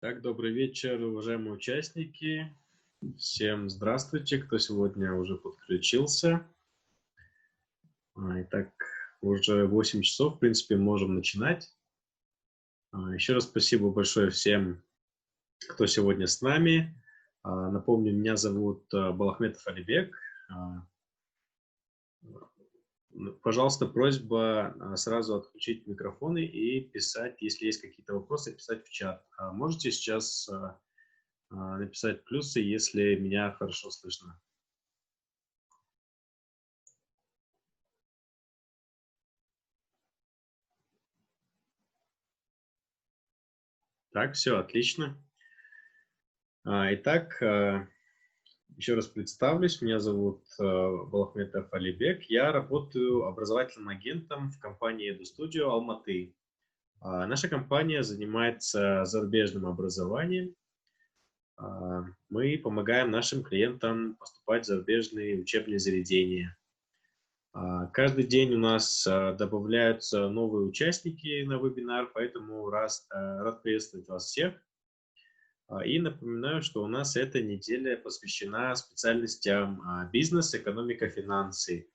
Так, добрый вечер, уважаемые участники. Всем здравствуйте, кто сегодня уже подключился. Итак, уже 8 часов, в принципе, можем начинать. Еще раз спасибо большое всем, кто сегодня с нами. Напомню, меня зовут Балахметов Алибек. Пожалуйста, просьба сразу отключить микрофоны и писать, если есть какие-то вопросы, писать в чат. Можете сейчас написать плюсы, если меня хорошо слышно. Так, все, отлично. Итак, еще раз представлюсь. Меня зовут Балахметов Алибек. Я работаю образовательным агентом в компании Edustudio Алматы. Наша компания занимается зарубежным образованием. Мы помогаем нашим клиентам поступать в зарубежные учебные заведения. Каждый день у нас добавляются новые участники на вебинар, поэтому рад приветствовать вас всех. И напоминаю, что у нас эта неделя посвящена специальностям бизнес, экономика, финансы.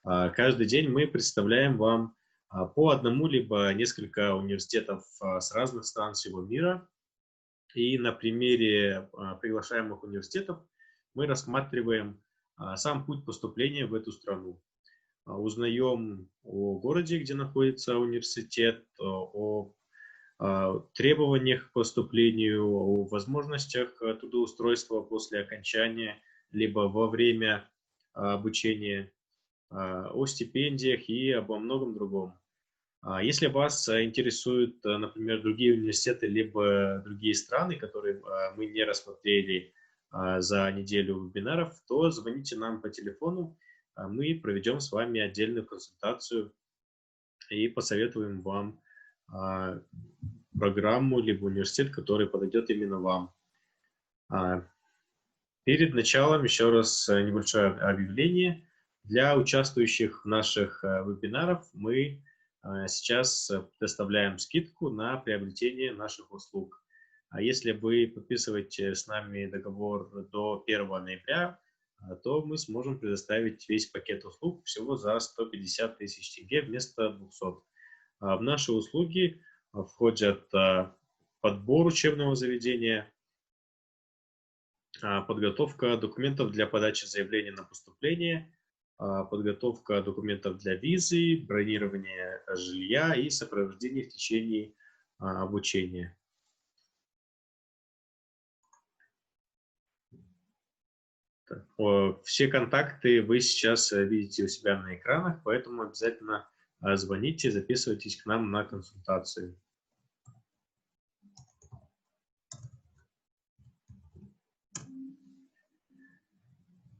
Каждый день мы представляем вам по одному либо несколько университетов с разных стран всего мира. И на примере приглашаемых университетов мы рассматриваем сам путь поступления в эту страну. Узнаем о городе, где находится университет, о требованиях к поступлению, о возможностях трудоустройства после окончания, либо во время обучения, о стипендиях и обо многом другом. Если вас интересуют, например, другие университеты, либо другие страны, которые мы не рассмотрели за неделю вебинаров, то звоните нам по телефону, мы проведем с вами отдельную консультацию и посоветуем вам программу либо университет, который подойдет именно вам. Перед началом еще раз небольшое объявление. Для участвующих в наших вебинарах мы сейчас предоставляем скидку на приобретение наших услуг. Если вы подписываете с нами договор до 1 ноября, то мы сможем предоставить весь пакет услуг всего за 150 тысяч тенге вместо 200. В наши услуги входят подбор учебного заведения, подготовка документов для подачи заявления на поступление, подготовка документов для визы, бронирование жилья и сопровождение в течение обучения. Все контакты вы сейчас видите у себя на экранах, поэтому обязательно звоните, записывайтесь к нам на консультацию.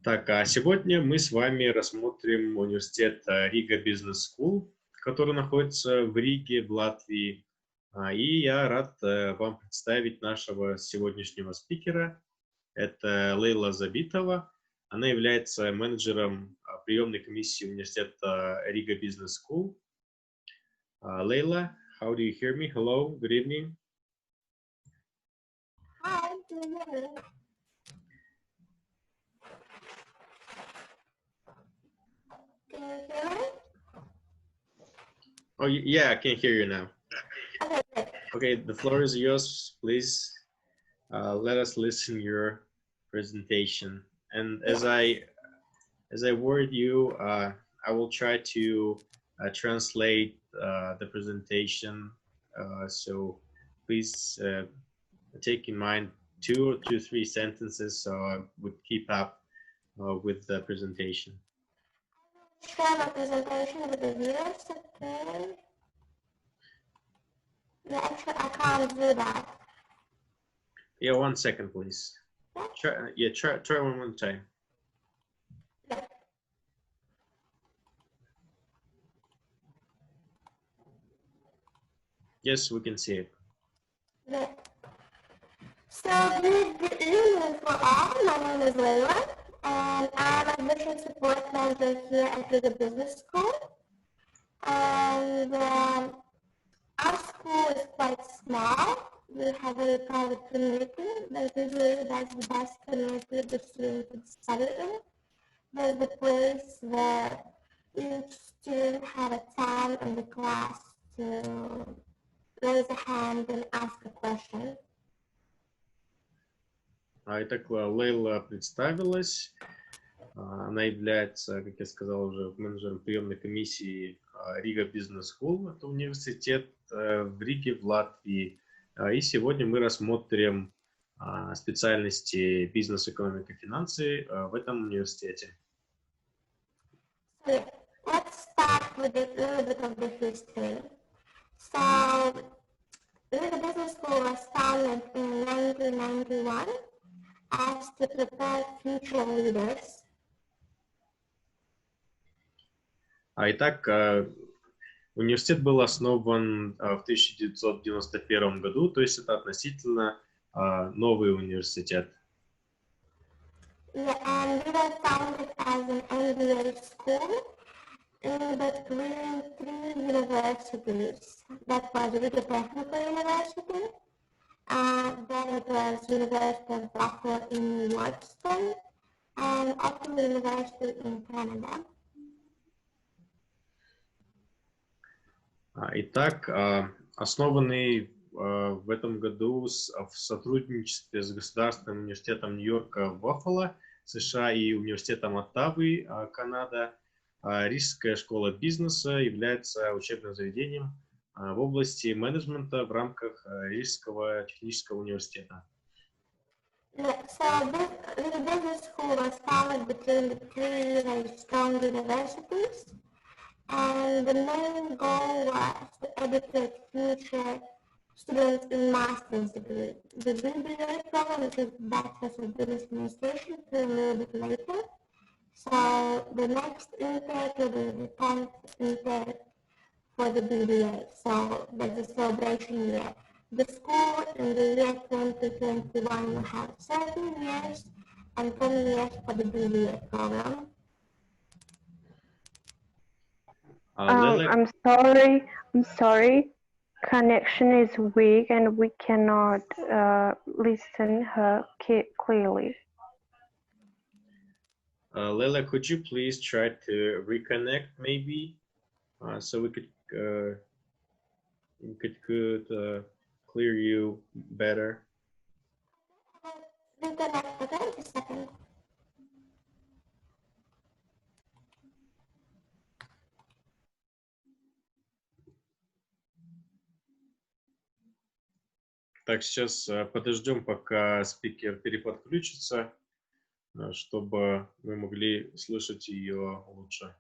Так, а сегодня мы с вами рассмотрим университет Riga Business School, который находится в Риге, в Латвии. И я рад вам представить нашего сегодняшнего спикера. Это Лейла Забитова. Она является менеджером приемной комиссии университета Riga Business School. Leila, how do you hear me? Hello, good evening. Hi, good evening. Can you hear me? Oh, yeah, I can hear you now. Okay, good. Okay, the floor is yours. Please let us listen your presentation. And as I word you, I will try to translate the presentation. So please take in mind 2 to 3 sentences so I would keep up with the presentation. Share my presentation with the viewers, okay? No, actually, I can't do that. Yeah, 1 second, please. Try one more time. Yeah. Yes, we can see it. Yeah. So, good evening for all. My name is Leila, and I'm admission support manager here at the Business School. And our school is quite small. we have a private community that usually that's the best community the student could study in. There's the place where each student had a time in the class to raise a hand and ask a question. Итак, Лейла представилась. Она является, как я сказал, уже менеджером приемной комиссии Riga Business School. Это университет в Риге, в Латвии. И сегодня мы рассмотрим специальности бизнес, экономика, финансы в этом университете. So, let's start with a little bit of the history. So, Riga Business School was founded in 1991 as to prepare future leaders. Итак, университет был основан в 1991 году, то есть это относительно новый университет. Yeah, and we were founded as an MBA school in between three universities. That was Riga Technical University, then it was University of Latvia in Washington, and Ottawa University in Canada. Итак, основанный в этом году в сотрудничестве с Государственным университетом Нью-Йорка в Баффало, США и Университетом Оттавы, Канада, Рижская школа бизнеса является учебным заведением в области менеджмента в рамках Рижского технического университета. Yeah, so the business school was founded between the three very strong universities, and the main goal was to educate future students in master's degree. The BBA program, which is Bachelor of Business Administration, came a little bit later. So the next intake will be the 10th intake for the BBA. So there's a celebration year. The school in the year 2021 will have 7 years and 10 years for the BBA program. I'm sorry. Connection is weak and we cannot listen her clearly. Leila, could you please try to reconnect maybe so we could clear you better? Reconnect, okay? Just a second. Так, сейчас подождем, пока спикер переподключится, чтобы мы могли слышать ее лучше.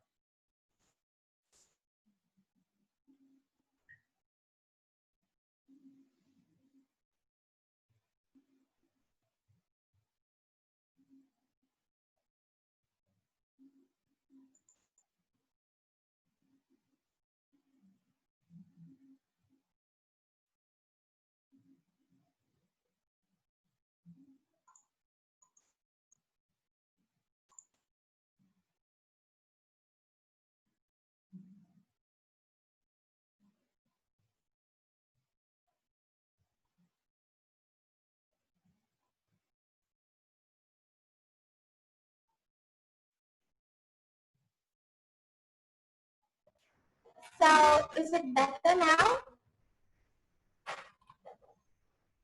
So, is it better now?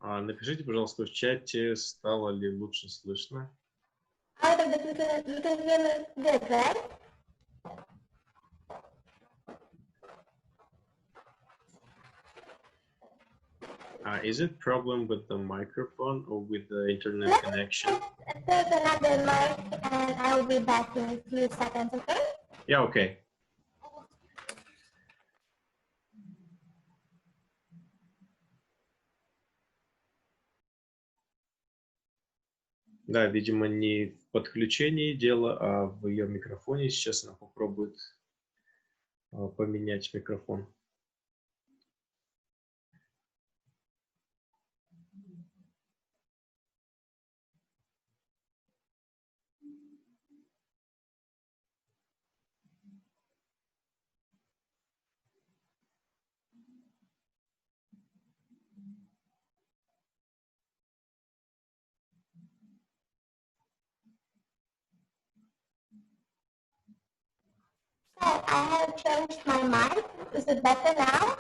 Напишите, пожалуйста, в чате, стало ли лучше слышно. Out of the you can hear me good, right? Is it problem with the microphone or with the internet connection? There's another mic, and I will be back in a few seconds, okay? Yeah, okay. Да, видимо, не в подключении дело, а в ее микрофоне. Сейчас она попробует поменять микрофон. I have changed my mic. Is it better now?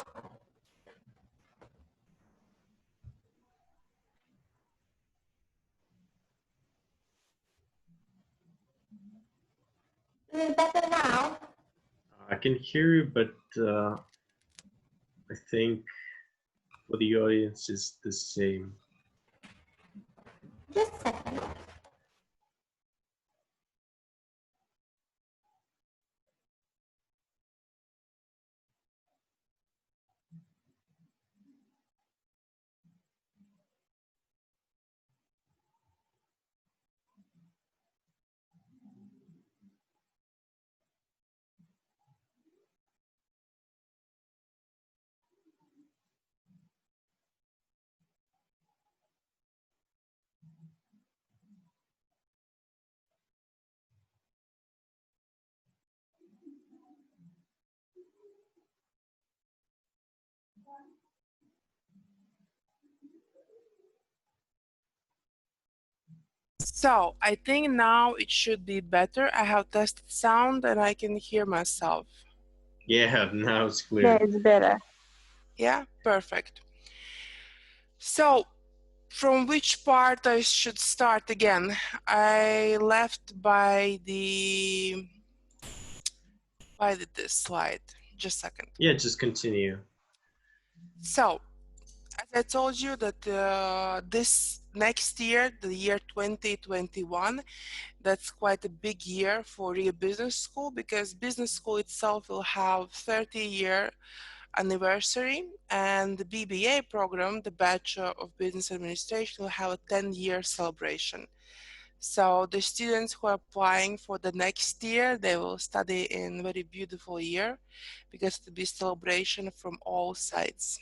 Is it better now? I can hear you, but I think for the audience it's the same. Just a second. So I think now it should be better. I have tested sound and I can hear myself. Yeah, now it's clear. Yeah, it's better. Yeah, perfect. So from which part I should start again? I left by this slide. Just a second. Yeah, just continue. So as I told you that this next year, the year 2021, that's quite a big year for Riga Business School, because business school itself will have 30-year anniversary, and the BBA program, the Bachelor of Business Administration, will have a 10-year celebration. So the students who are applying for the next year, they will study in a very beautiful year, because it will be celebration from all sides.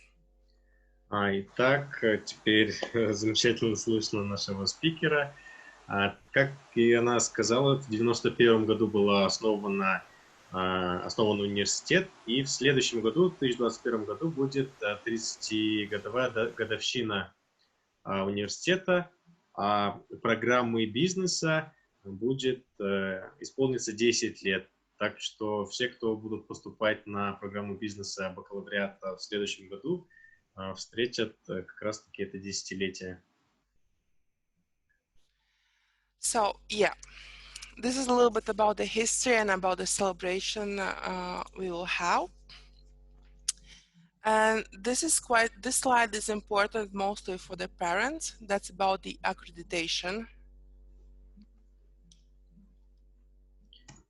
Итак, теперь замечательно слышно нашего спикера. Как и она сказала, в 1991 году был основан университет, и в следующем году, в 2021 году, будет 30-годовая годовщина университета, а программы бизнеса будет исполниться 10 лет. Так что все, кто будут поступать на программу бизнеса бакалавриата в следующем году, встретят как раз-таки это десятилетие. So, yeah, this is a little bit about the history and about the celebration we will have. And this slide is important mostly for the parents. That's about the accreditation.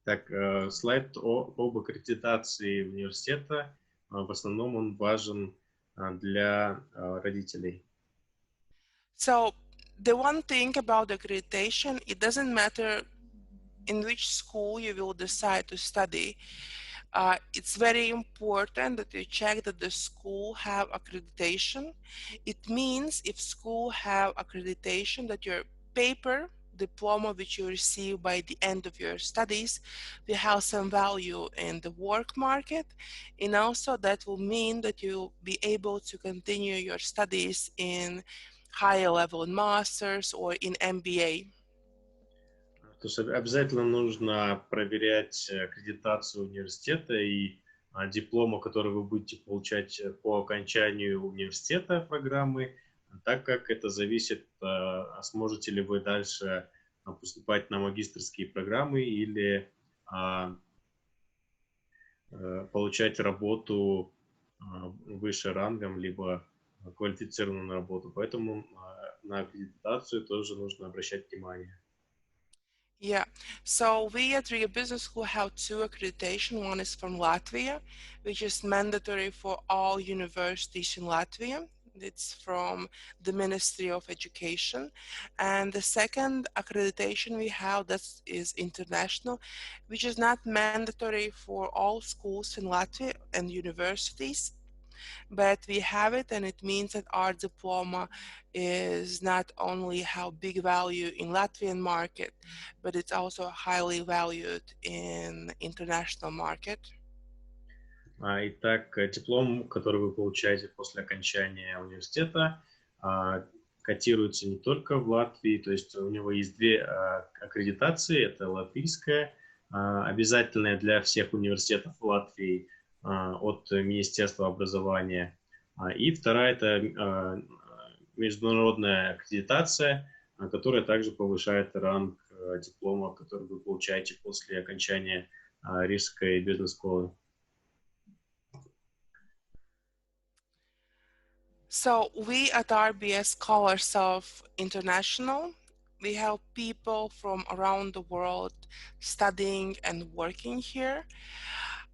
Так, слайд об аккредитации университета, в основном он важен для родителей. So the one thing about accreditation, it doesn't matter in which school you will decide to study. It's very important that you check that the school have accreditation. It means if school have accreditation, that your paper, diploma which you receive by the end of your studies will have some value in the work market, and also that will mean that you'll be able to continue your studies in higher level in masters or in MBA. То есть обязательно нужно проверять аккредитацию университета и диплома, который вы будете получать по окончанию университета программы, так как это зависит, сможете ли вы дальше поступать на магистерские программы или получать работу выше рангом, либо квалифицированную работу. Поэтому на аккредитацию тоже нужно обращать внимание. Yeah, so we at Riga Business School have two accreditation. One is from Latvia, which is mandatory for all universities in Latvia. It's from the Ministry of Education. And the second accreditation we have, that is international, which is not mandatory for all schools in Latvia and universities. But we have it, and it means that our diploma is not only have big value in Latvian market, but it's also highly valued in international market. Итак, диплом, который вы получаете после окончания университета, котируется не только в Латвии, то есть у него есть две аккредитации, это латвийская обязательная для всех университетов Латвии от Министерства образования. И вторая – это международная аккредитация, которая также повышает ранг диплома, который вы получаете после окончания Рижской бизнес-школы. So we at RBS call ourselves international. We have people from around the world studying and working here.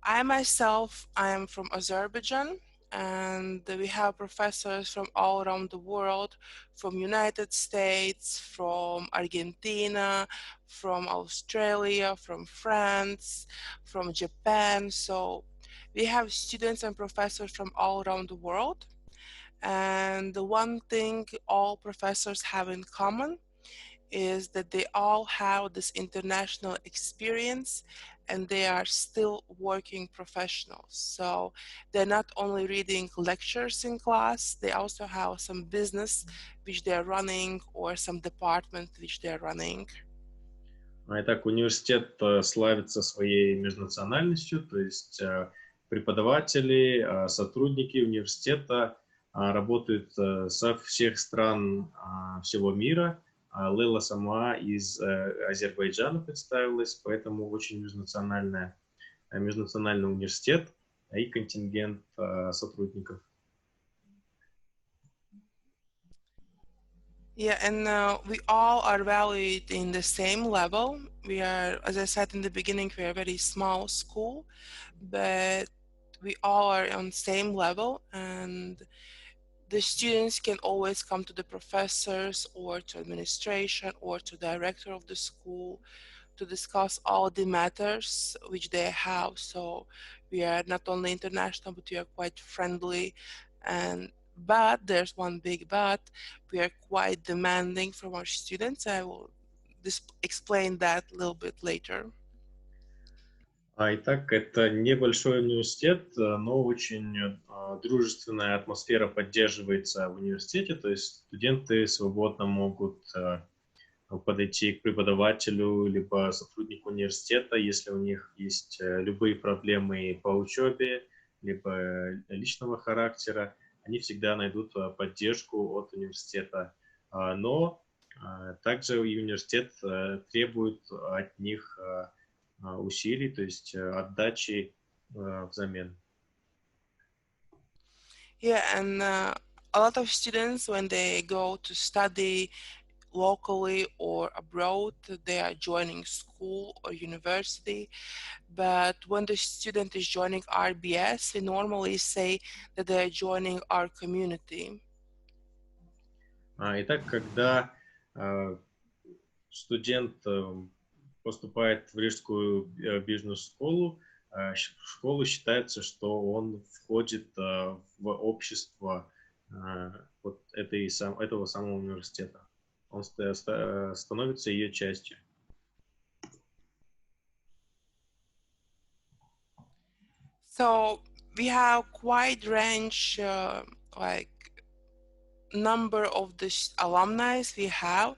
I myself, I am from Azerbaijan, and we have professors from all around the world, from United States, from Argentina, from Australia, from France, from Japan. So we have students and professors from all around the world. And the one thing all professors have in common is that they all have this international experience and they are still working professionals. So they're not only reading lectures in class, they also have some business which they're running or some department which they're running. Итак, университет славится своей межнациональностью, то есть преподаватели, сотрудники университета работают со всех стран всего мира. Лейла сама из Азербайджана представилась, поэтому очень межнациональный университет и контингент сотрудников. Yeah, and we all are valued in the same level. We are, as I said in the beginning, we are a very small school, but we all are on the same level, and the students can always come to the professors or to administration or to director of the school to discuss all the matters which they have. So we are not only international, but we are quite friendly. But there's one big but, we are quite demanding from our students. I will explain that a little bit later. Итак, это небольшой университет, но очень дружественная атмосфера поддерживается в университете, то есть студенты свободно могут подойти к преподавателю либо сотруднику университета, если у них есть любые проблемы по учебе, либо личного характера, они всегда найдут поддержку от университета. Но также и университет требует от них усилий, то есть отдачи взамен. Yeah, and a lot of students, when they go to study locally or abroad, they are joining school or university. But when the student is joining RBS, we normally say that they are joining our community. Итак, когда студент поступает в Рижскую бизнес-школу, в школу считается, что он входит в общество вот этого самого университета. Он становится ее частью. So we have quite range, like number of the alumni we have,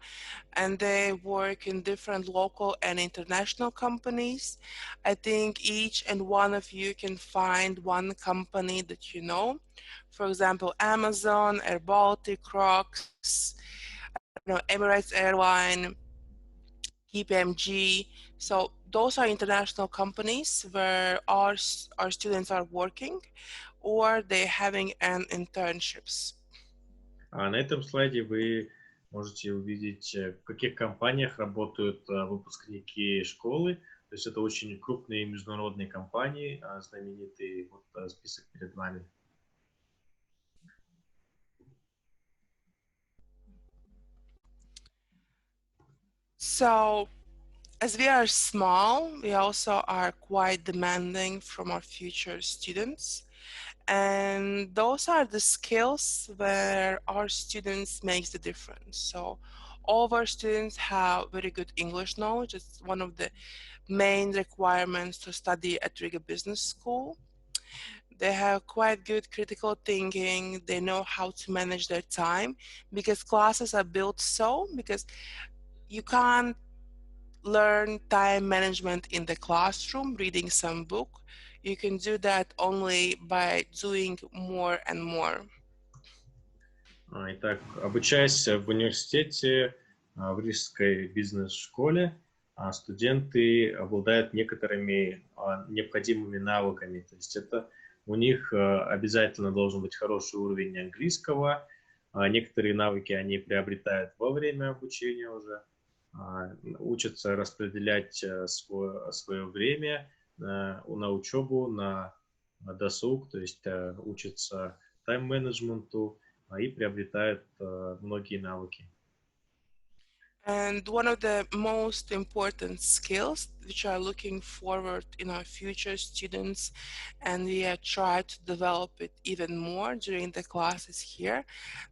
and they work in different local and international companies. I think each and one of you can find one company that you know. For example, Amazon, Air Baltic, Crocs, Emirates Airline, KPMG. So those are international companies where our students are working or they're having an internships. На этом слайде вы можете увидеть, в каких компаниях работают выпускники школы. То есть это очень крупные международные компании, знаменитые, вот список перед вами. So as we are small, we also are quite demanding from our future students. And those are the skills where our students makes the difference. So all of our students have very good English knowledge. It's one of the main requirements to study at Riga Business School. They have quite good critical thinking. They know how to manage their time because classes are built so, because you can't learn time management in the classroom, reading some book. You can do that only by doing more and more. Итак, обучаясь в университете, в Рижской бизнес-школе, студенты обладают некоторыми необходимыми навыками. То есть это у них обязательно должен быть хороший уровень английского. Некоторые навыки они приобретают во время обучения уже. Учатся распределять свое время на учебу, на досуг, то есть учатся тайм-менеджменту и приобретают многие навыки. And one of the most important skills which are looking forward in our future students, and we are trying to develop it even more during the classes here,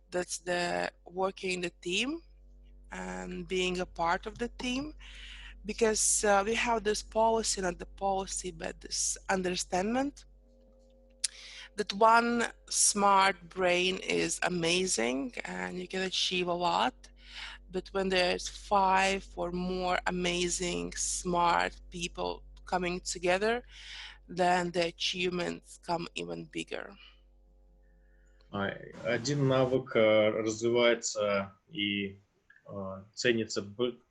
that's the working in the team and being a part of the team, because we have this policy, not the policy, but this understanding that one smart brain is amazing and you can achieve a lot. But when there's 5 or more amazing, smart people coming together, then the achievements come even bigger. Один навык развивается и ценится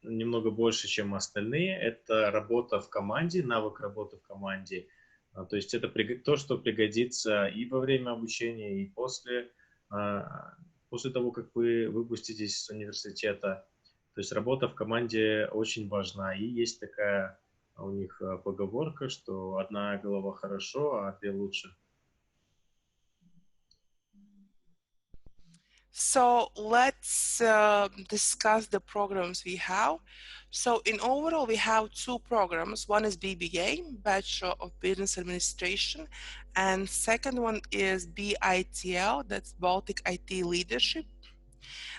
немного больше, чем остальные. Это работа в команде, навык работы в команде. То есть это то, что пригодится и во время обучения, и после того, как вы выпуститесь с университета. То есть работа в команде очень важна. И есть такая у них поговорка, что одна голова хорошо, а две лучше. So let's discuss the programs we have. So in overall, we have 2 programs. One is BBA, Bachelor of Business Administration, and second one is BITL, that's Baltic IT Leadership.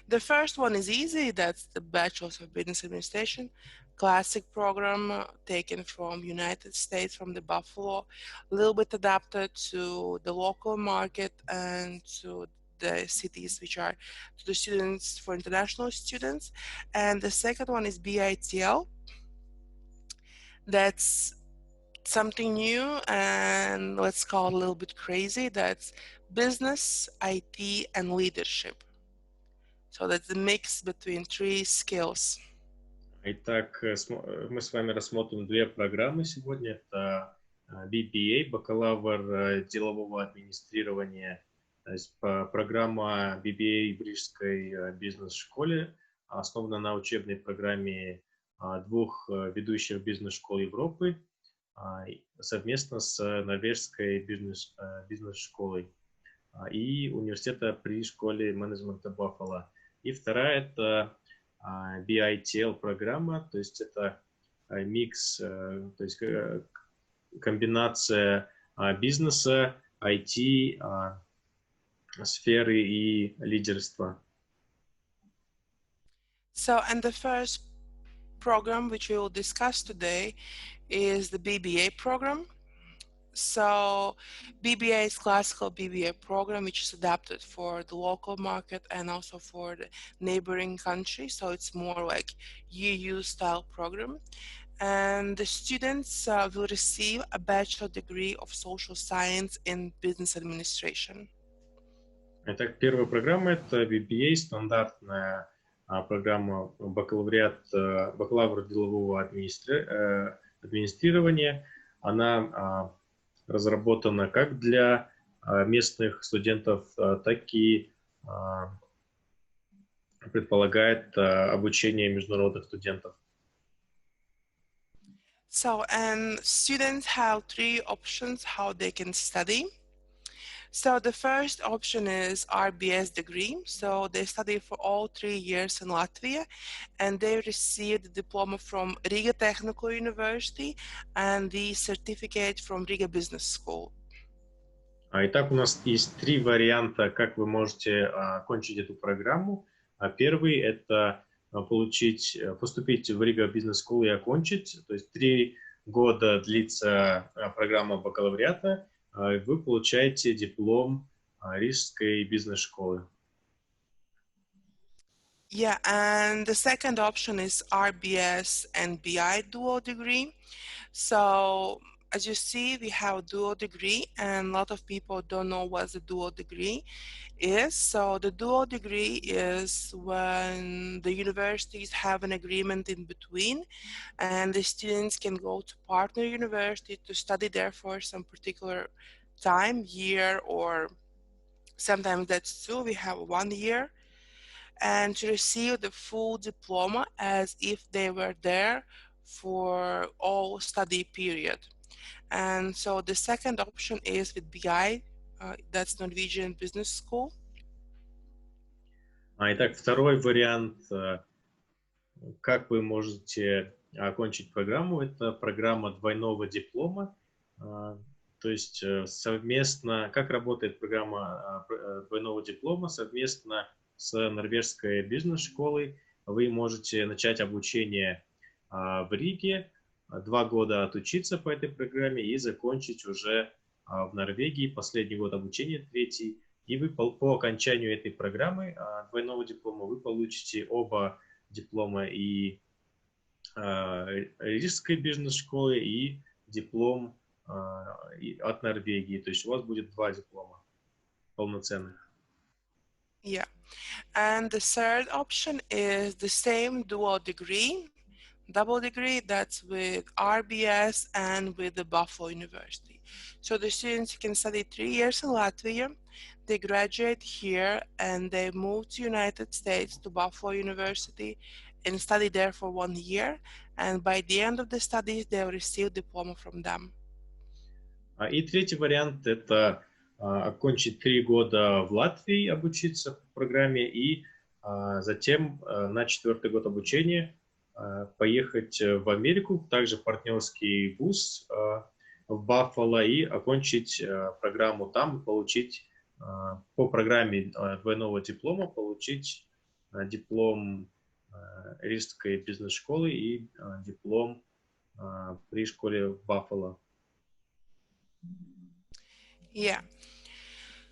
The first one is easy, that's the Bachelor of Business Administration, classic program taken from United States, from the Buffalo, a little bit adapted to the local market and to the cities which are to the students, for international students. And the second one is BITL. That's something new and let's call it a little bit crazy. That's business, IT, and leadership. So that's the mix between 3 skills. Итак, мы с вами рассмотрим 2 программы сегодня. Это BBA, бакалавр делового администрирования. То есть программа BBA в Рижской бизнес-школе основана на учебной программе 2 ведущих бизнес-школ Европы совместно с норвежской бизнес-школой и университета при школе менеджмента Buffalo. И вторая – это BITL программа, то есть это микс, то есть комбинация бизнеса, IT, сферы и лидерства. So, and the first program which we will discuss today is the BBA program. So, BBA is classical BBA program which is adapted for the local market and also for the neighboring country. So, it's more like EU style program. And the students will receive a bachelor degree of social science in business administration. Итак, первая программа – это BBA, стандартная программа бакалавр делового администрирования. Она разработана как для местных студентов, так и предполагает обучение международных студентов. So, and students have 3 options how they can study. So the first option is RBS degree. So they study for all 3 years in Latvia and they receive the diploma from Riga Technical University and the certificate from Riga Business School. Итак, у нас есть 3 варианта, как вы можете окончить эту программу. Первый – это поступить в Riga Business School и окончить. То есть 3 года длится программа бакалавриата. Вы получаете диплом Рижской бизнес-школы. Yeah, and the second option is RBS and BI dual degree. So as you see, we have a dual degree, and a lot of people don't know what the dual degree is. So the dual degree is when the universities have an agreement in between, and the students can go to partner university to study there for some particular time, year, or sometimes that's two. We have 1 year, and to receive the full diploma as if they were there for all study period. And so the second option is with BI, that's Norwegian Business School. Итак, второй вариант, как вы можете окончить программу, это программа двойного диплома. То есть совместно, как работает программа двойного диплома, совместно с Норвежской бизнес-школой вы можете начать обучение в Риге, 2 года отучиться по этой программе и закончить уже в Норвегии последний год обучения, третий. И вы по окончанию этой программы двойного диплома вы получите оба диплома и Рижской бизнес-школы, и диплом от Норвегии. То есть у вас будет 2 диплома полноценных. Yeah. And the third option is the same dual degree, double degree, that's with RBS and with the Buffalo University. So the students can study 3 years in Latvia, they graduate here, and they move to United States to Buffalo University and study there for 1 year. And by the end of the studies, they'll receive diploma from them. И третий вариант – это окончить 3 года в Латвии, обучиться по программе, и затем на 4-й год обучения поехать в Америку, также партнерский вуз в Баффало, и окончить программу там, получить по программе двойного диплома, получить диплом Рижской бизнес-школы и диплом при школе в Баффало. Yeah.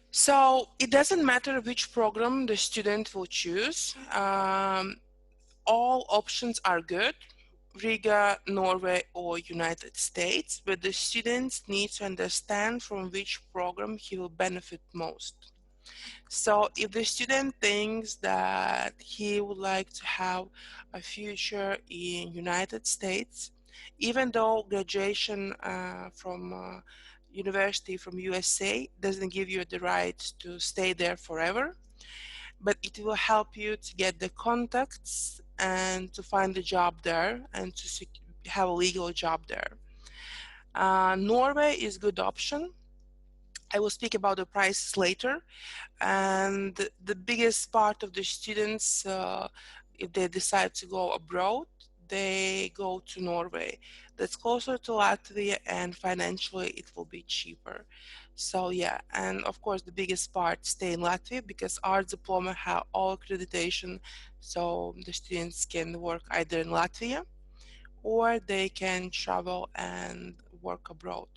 So it doesn't matter which program the student will choose. All options are good, Riga, Norway, or United States, but the students need to understand from which program he will benefit most. So if the student thinks that he would like to have a future in United States, even though graduation from university from USA doesn't give you the right to stay there forever, but it will help you to get the contacts and to find a job there and to have a legal job there. Norway is a good option. I will speak about the prices later. And the biggest part of the students, if they decide to go abroad, they go to Norway. That's closer to Latvia, and financially it will be cheaper. So yeah, and of course the biggest part stay in Latvia because our diploma have all accreditation, so the students can work either in Latvia or they can travel and work abroad.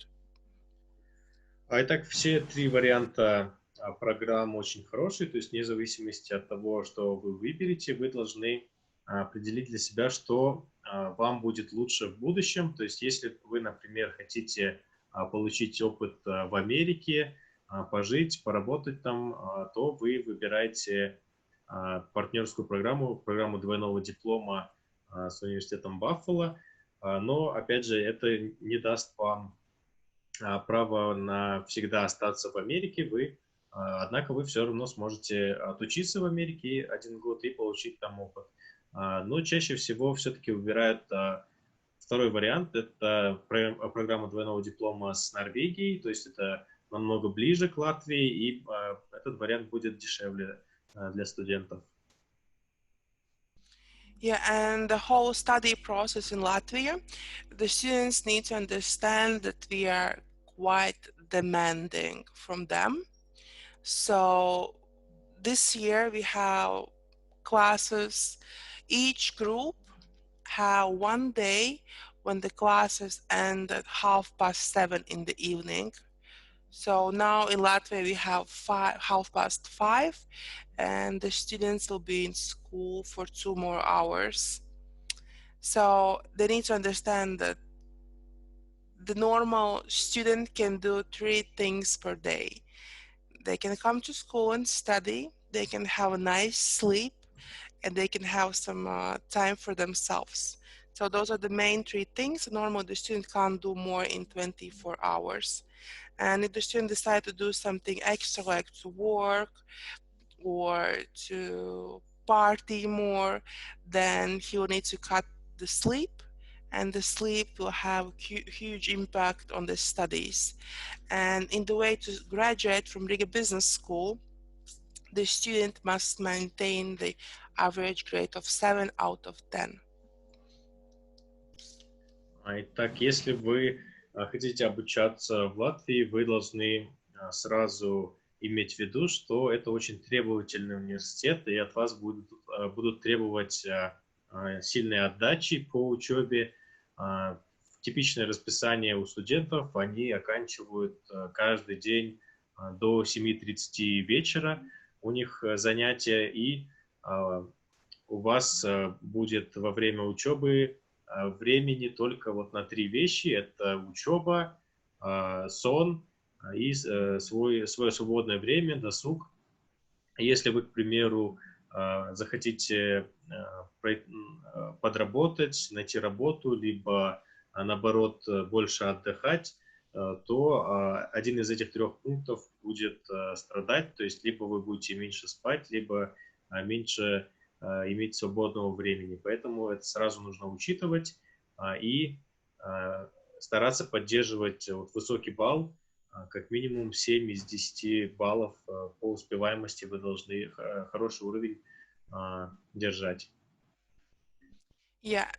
Итак, все 3 варианта программ очень хорошие, то есть вне зависимости от того, что вы выберете, вы должны определить для себя, что вам будет лучше в будущем. То есть если вы, например, хотите получить опыт в Америке, пожить, поработать там, то вы выбираете партнерскую программу двойного диплома с университетом Баффало. Но, опять же, это не даст вам право навсегда остаться в Америке. Однако вы все равно сможете отучиться в Америке 1 год и получить там опыт. Но чаще всего все-таки выбирают второй вариант. Это программа двойного диплома с Норвегией, то есть это намного ближе к Латвии, и этот вариант будет дешевле для студентов. Yeah, and the whole study process in Latvia, the students need to understand that we are quite demanding from them. So this year we have classes, each group have 1 day when the classes end at 7:30 in the evening. So now in Latvia we have 5:30, and the students will be in school for 2 more hours. So they need to understand that the normal student can do 3 things per day. They can come to school and study, they can have a nice sleep, and they can have some time for themselves. So those are the main 3 things. Normally the student can't do more in 24 hours. And if the student decides to do something extra, like to work or to party more, then he will need to cut the sleep, and the sleep will have huge impact on the studies. And in the way to graduate from Riga Business School, the student must maintain the average grade of 7 out of 10. Итак, если вы хотите обучаться в Латвии, вы должны сразу иметь в виду, что это очень требовательный университет, и от вас будут требовать сильной отдачи по учебе. Типичное расписание у студентов, они оканчивают каждый день до 7:30 вечера, у них занятия, и у вас будет во время учебы времени только вот на 3 вещи. Это учеба, сон и свое свободное время, досуг. Если вы, к примеру, захотите подработать, найти работу, либо наоборот больше отдыхать, то один из этих 3 пунктов будет страдать, то есть либо вы будете меньше спать, либо меньше иметь свободного времени. Поэтому это сразу нужно учитывать и стараться поддерживать высокий балл, как минимум 7 из 10 баллов по успеваемости вы должны хороший уровень держать. Yeah,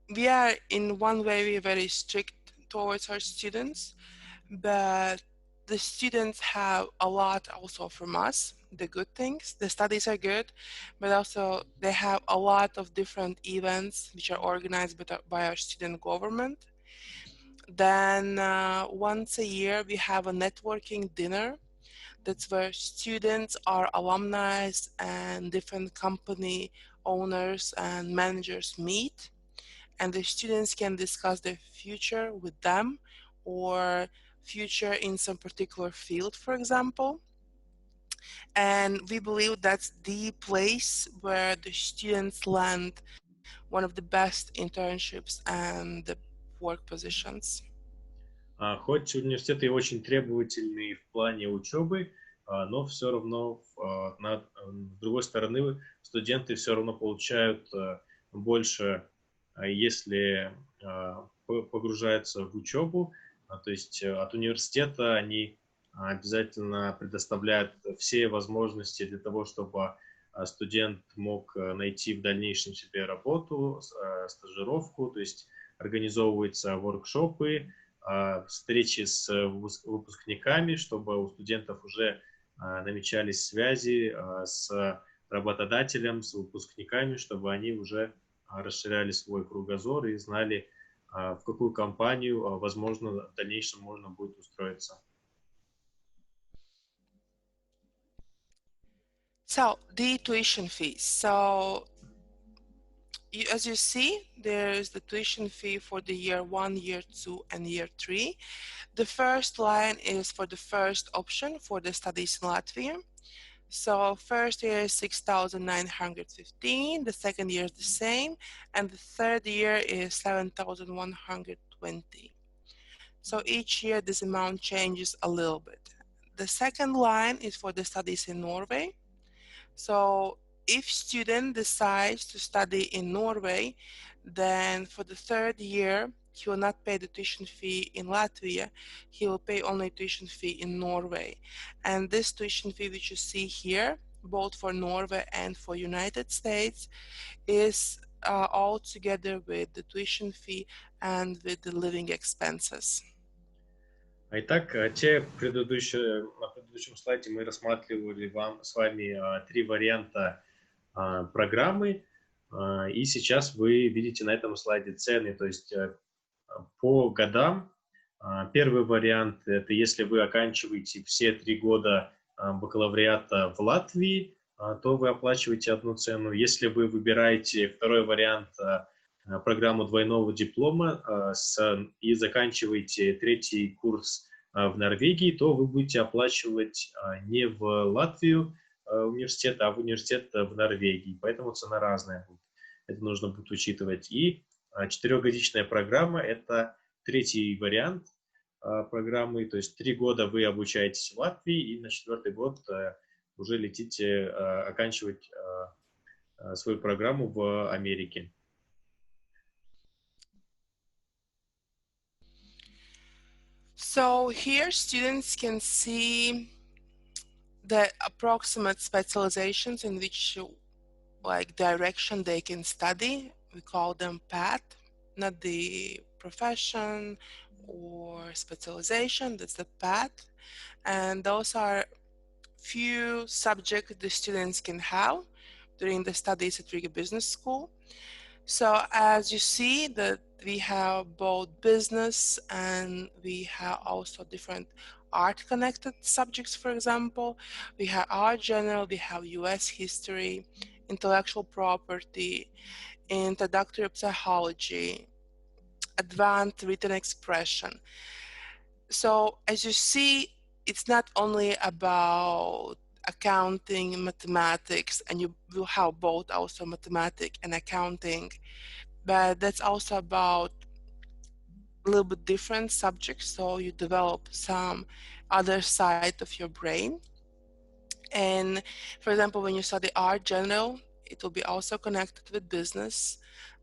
we are in one way very strict towards our students, but the students have a lot also from us, the good things. The studies are good, but also they have a lot of different events which are organized by our student government. Then once a year we have a networking dinner. That's where students, our alumni, and different company owners and managers meet, and the students can discuss their future with them, or future in some particular field, for example. And we believe that's the place where the students land one of the best internships and the work positions. Хоть университеты очень требовательные в плане учебы, но все равно, с другой стороны, студенты все равно получают больше, если погружаются в учебу. То есть от университета они обязательно предоставляют все возможности для того, чтобы студент мог найти в дальнейшем себе работу, стажировку, то есть организовываются воркшопы, встречи с выпускниками, чтобы у студентов уже намечались связи с работодателем, с выпускниками, чтобы они уже расширяли свой кругозор и знали, в какую компанию, возможно, в дальнейшем можно будет устроиться. So, the tuition fees. So, as you see, there's the tuition fee for the year 1, year 2, and year 3. The first line is for the first option for the studies in Latvia. So first year is 6,915, the second year is the same, and the third year is 7,120. So each year this amount changes a little bit. The second line is for the studies in Norway. So if student decides to study in Norway, then for the third year, he will not pay the tuition fee in Latvia. He will pay only tuition fee in Norway. And this tuition fee, which you see here, both for Norway and for United States, is all together with the tuition fee and with the living expenses. Итак, на предыдущем слайде мы рассматривали с вами 3 варианта программы, и сейчас вы видите на этом слайде цены, то есть по годам Первый вариант – это если вы оканчиваете все 3 года бакалавриата в Латвии, то вы оплачиваете одну цену. Если вы выбираете второй вариант – программу двойного диплома и заканчиваете 3-й курс в Норвегии, то вы будете оплачивать не в Латвию университет, а в университет в Норвегии. Поэтому цена разная будет. Это нужно будет учитывать. И 4-годичная программа – это 3-й вариант программы. То есть 3 года вы обучаетесь в Латвии, и на 4-й год уже летите оканчивать свою программу в Америке. So here students can see the approximate specializations in which direction they can study. We call them path, not the profession or specialization, that's the path. And those are few subjects the students can have during the studies at Riga Business School. So as you see that we have both business and we have also different art connected subjects. For example, we have art general, we have US history, intellectual property, introductory psychology, advanced written expression. So as you see, it's not only about accounting, mathematics, and you will have both also mathematics and accounting, but that's also about a little bit different subjects. So you develop some other side of your brain. And for example, when you study art general, it will be also connected with business.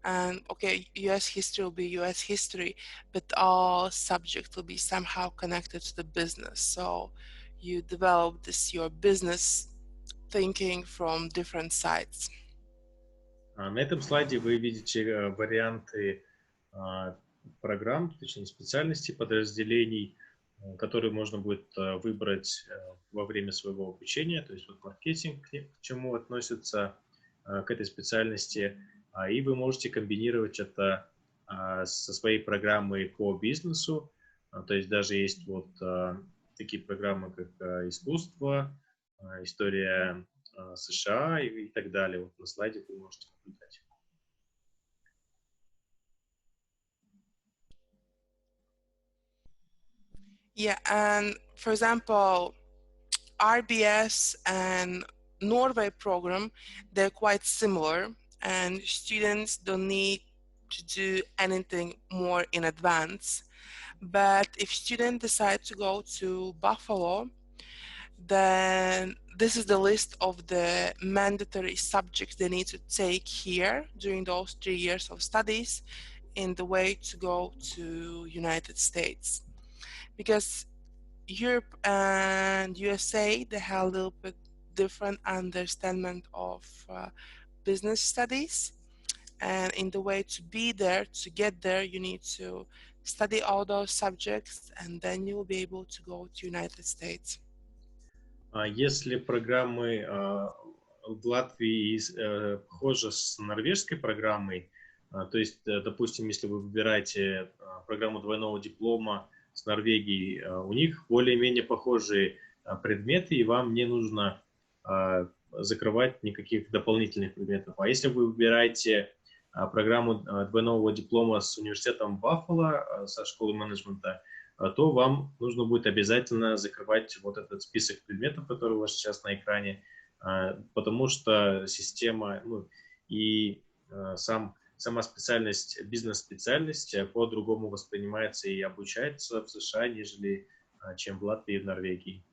And okay, US history will be US history, but all subjects will be somehow connected to the business. So you develop your business thinking from different sides. На этом слайде вы видите варианты программ, точнее специальностей, подразделений, которые можно будет выбрать во время своего обучения. То есть вот маркетинг, к чему относится к этой специальности, и вы можете комбинировать это со своей программой по бизнесу. То есть даже есть вот такие программы, как искусство, история США и так далее. Вот на слайде вы можете наблюдать. Yeah, and for example, RBS and Norway program, they're quite similar, and students don't need to do anything more in advance. But if students decide to go to Buffalo, then this is the list of the mandatory subjects they need to take here during those 3 years of studies in the way to go to United States. Because Europe and USA, they have a little bit different understanding of business studies. And in the way to be there, to get there, you need to study all those subjects, and then you will be able to go to United States. Если программы в Латвии похожи с норвежской программой, то есть, допустим, если вы выбираете программу двойного диплома с Норвегией, у них более-менее похожие предметы, и вам не нужно закрывать никаких дополнительных предметов. А если вы выбираете программу двойного диплома с университетом Баффало, со школы менеджмента, то вам нужно будет обязательно закрывать вот этот список предметов, который у вас сейчас на экране, потому что система и сама специальность, бизнес-специальность по-другому воспринимается и обучается в США, нежели чем в Латвии и в Норвегии.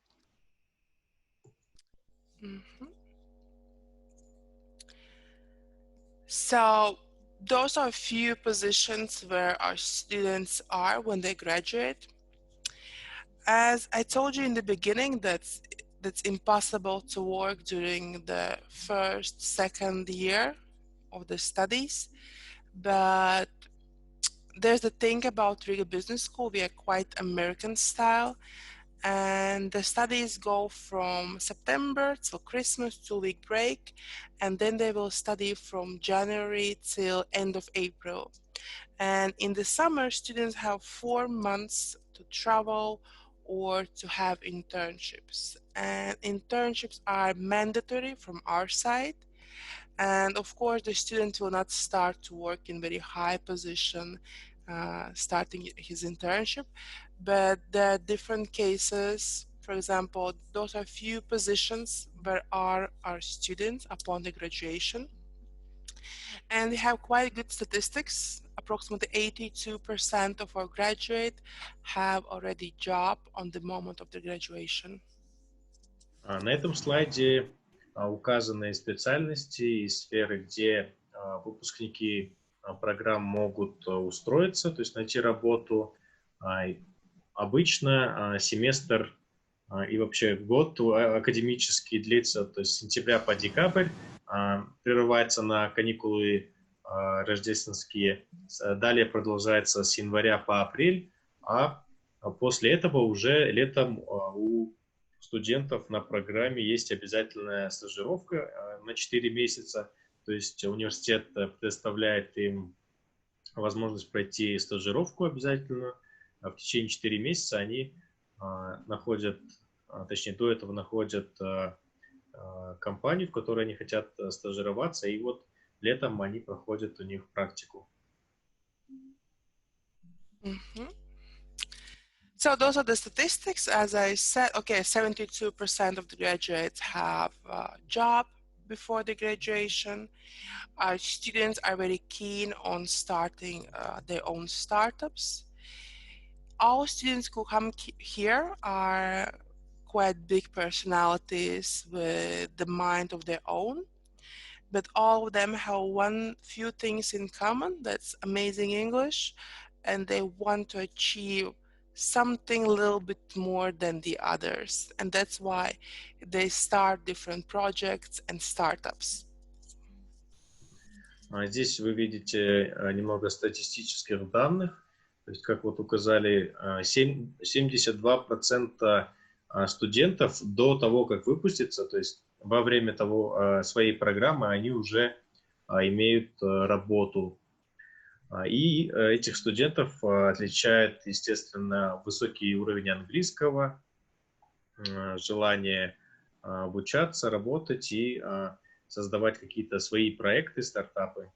So those are a few positions where our students are when they graduate. As I told you in the beginning, that's impossible to work during the first, second year of the studies. But there's the thing about Riga Business School, we are quite American style. And the studies go from September till Christmas, 2-week break, and then they will study from January till end of April. And in the summer, students have 4 months to to travel or to have internships. And internships are mandatory from our side. And of course, the student will not start to work in very high position starting his internship, but there are different cases. For example, those are few positions where our students upon the graduation. And we have quite good statistics. Approximately 82% of our graduates have already job on the moment of the graduation. На этом слайде указаны специальности и сферы, где выпускники программ могут устроиться, то есть найти работу. Обычно семестр и вообще год академический длится, то есть с сентября по декабрь, прерывается на каникулы рождественские, далее продолжается с января по апрель, а после этого уже летом у студентов на программе есть обязательная стажировка на 4 месяца, то есть университет предоставляет им возможность пройти стажировку обязательно, в течение 4 месяца они находят, точнее до этого находят компанию, в которой они хотят стажироваться, и вот летом они проходят у них практику. So those are the statistics. As I said, okay, 72% of the graduates have a job before the graduation. Our students are very keen on starting their own startups. All students who come here are quite big personalities with the mind of their own, but all of them have few things in common. That's amazing English, and they want to achieve something a little bit more than the others, and that's why they start different projects and startups. Здесь вы видите немного статистических данных, то есть, как вот указали, 72% студентов до того, как выпуститься, то есть во время своей программы они уже имеют работу. И этих студентов отличает, естественно, высокий уровень английского, желание обучаться, работать и создавать какие-то свои проекты, стартапы.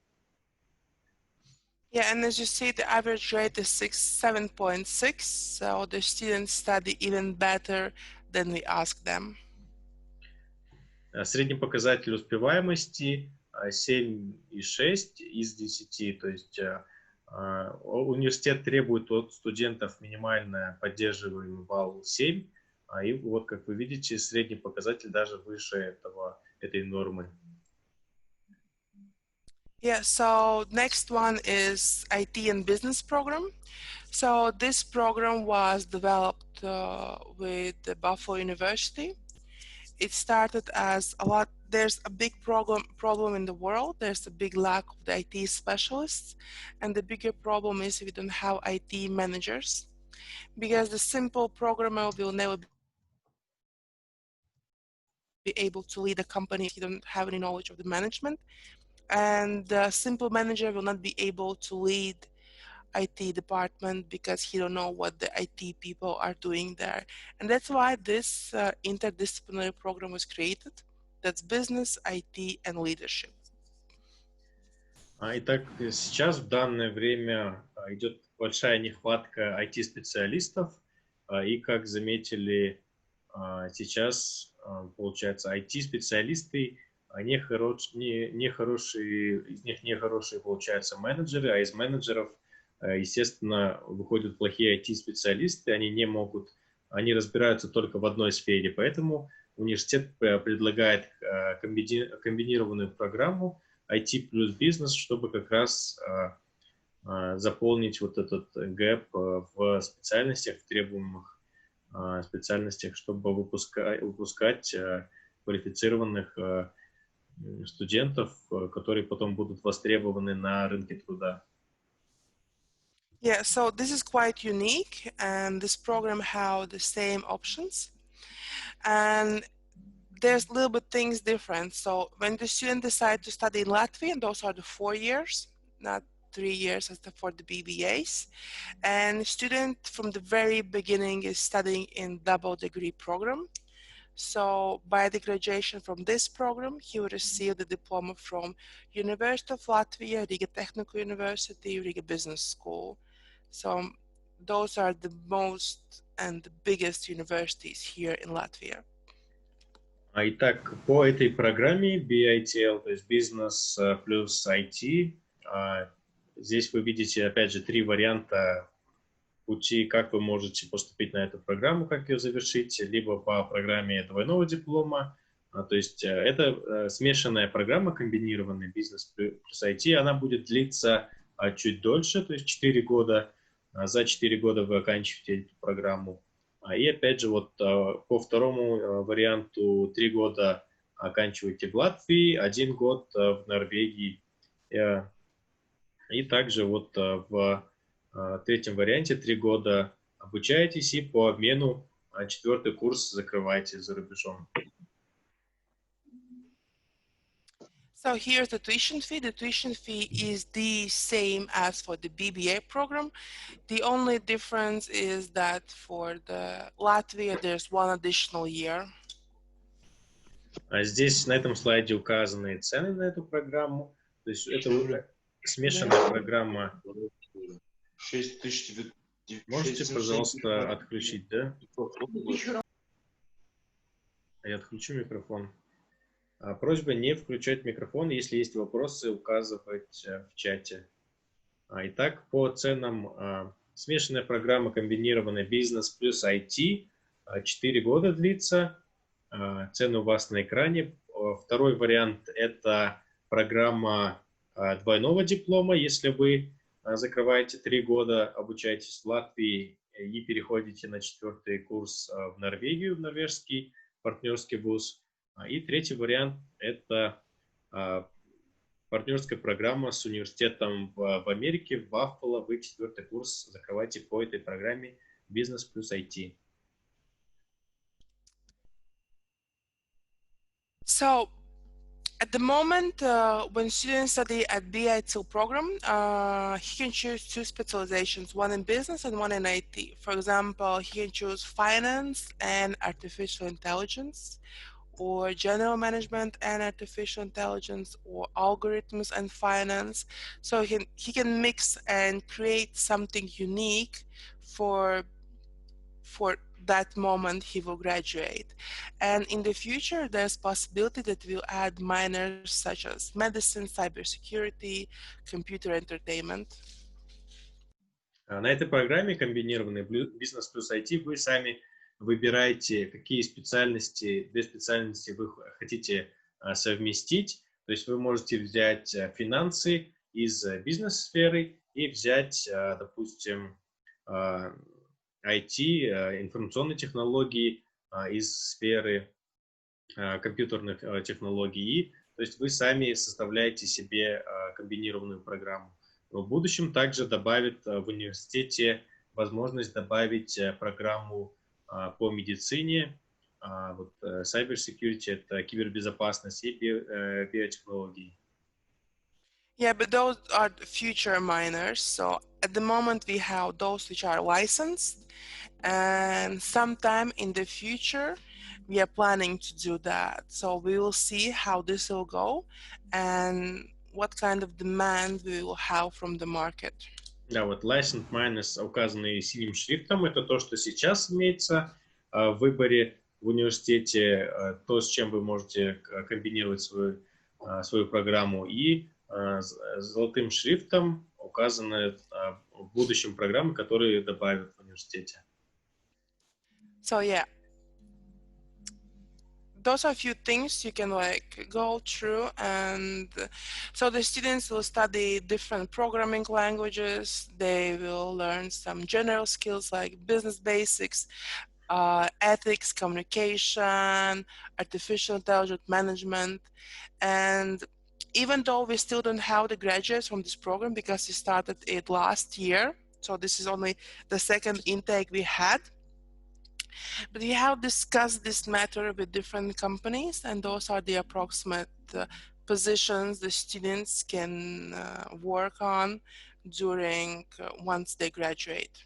Yeah, and as you see, the average rate is 7.6, so the students study even better than we ask them. Средний показатель успеваемости 7,6 из 10, то есть университет требует от студентов минимально поддерживаемый балл 7, и вот, как вы видите, средний показатель даже выше этой нормы. Yeah, so next one is IT and business program. So this program was developed with the Buffalo University. It started as there's a big problem in the world. There's a big lack of the IT specialists. And the bigger problem is we don't have IT managers, because the simple programmer will never be able to lead a company if he don't have any knowledge of the management. And the simple manager will not be able to lead IT department because he don't know what the IT people are doing there. And that's why this interdisciplinary program was created. That's business, IT, and leadership. Итак, сейчас в данное время идет большая нехватка IT-специалистов, и, как заметили, сейчас, получается, IT-специалисты, из них нехорошие, получаются, менеджеры, а из менеджеров, естественно, выходят плохие IT-специалисты, они разбираются только в одной сфере, поэтому университет предлагает комбинированную программу IT плюс бизнес, чтобы как раз заполнить вот этот гэп в специальностях, в требуемых специальностях, чтобы выпускать квалифицированных студентов, которые потом будут востребованы на рынке труда. Yeah, so this is quite unique, and this program has the same options, and there's a little bit things different. So when the student decides to study in Latvia, and those are the 4 years, not 3 years for the BBAs. And student from the very beginning is studying in double degree program. So by the graduation from this program, he will receive the diploma from University of Latvia, Riga Technical University, Riga Business School. So those are the most and the biggest universities here in Latvia. Итак, по этой программе BITL, то есть бизнес плюс IT, здесь вы видите, опять же, 3 варианта пути, как вы можете поступить на эту программу, как ее завершить, либо по программе двойного диплома, то есть это смешанная программа, комбинированный бизнес плюс IT, она будет длиться чуть дольше, то есть 4 года, за 4 года вы оканчиваете эту программу. И опять же, вот по второму варианту 3 года оканчиваете в Латвии, 1 год в Норвегии. И также вот в третьем варианте 3 года обучаетесь и по обмену 4-й курс закрываете за рубежом. So here's the tuition fee. The tuition fee is the same as for the BBA program. The only difference is that for the Latvia there's 1 additional year. Здесь на этом слайде указаны цены на эту программу. То есть это смешанная программа. 6900. Можете, пожалуйста, отключить, да? Я отключу микрофон. Просьба не включать микрофон, если есть вопросы, указывать в чате. Итак, по ценам смешанная программа комбинированная бизнес плюс IT 4 года длится. Цены у вас на экране. Второй вариант – это программа двойного диплома, если вы закрываете 3 года, обучаетесь в Латвии и переходите на 4-й курс в Норвегию, в норвежский партнерский вуз. И третий вариант – это партнерская программа с университетом в Америке, в Баффало. Вы 4-й курс закрываете по этой программе «Бизнес плюс IT». So, at the moment, when students study at BITL program, he can choose 2 specializations, one in business and one in IT. For example, he can choose finance and artificial intelligence, or general management and artificial intelligence, or algorithms and finance. So he can mix and create something unique for that moment he will graduate. And in the future, there's possibility that we'll add minors such as medicine, cybersecurity, computer entertainment. На этой программе комбинированный бизнес плюс IT вы сами выбираете, какие специальности, 2 специальности вы хотите совместить. То есть вы можете взять финансы из бизнес-сферы и взять, допустим, IT, информационные технологии из сферы компьютерных технологий. То есть вы сами составляете себе комбинированную программу. В будущем также добавят в университете возможность добавить программу по медицине, вот cybersecurity, это кибербезопасность и биотехнологии. Yeah, but those are future minors. So at the moment we have those which are licensed, and sometime in the future we are planning to do that. So we will see how this will go and what kind of demand we will have from the market. Да, вот licensed minors, указанные синим шрифтом, это то, что сейчас имеется в выборе в университете, то, с чем вы можете комбинировать свою программу, и золотым шрифтом указаны в будущем программы, которые добавят в университете. So yeah, those are a few things you can go through, and so the students will study different programming languages. They will learn some general skills like business basics, ethics, communication, artificial intelligence management, and even though we still don't have the graduates from this program because we started it last year, so this is only the 2nd intake we had, but we have discussed this matter with different companies, and those are the approximate positions the students can work on during once they graduate.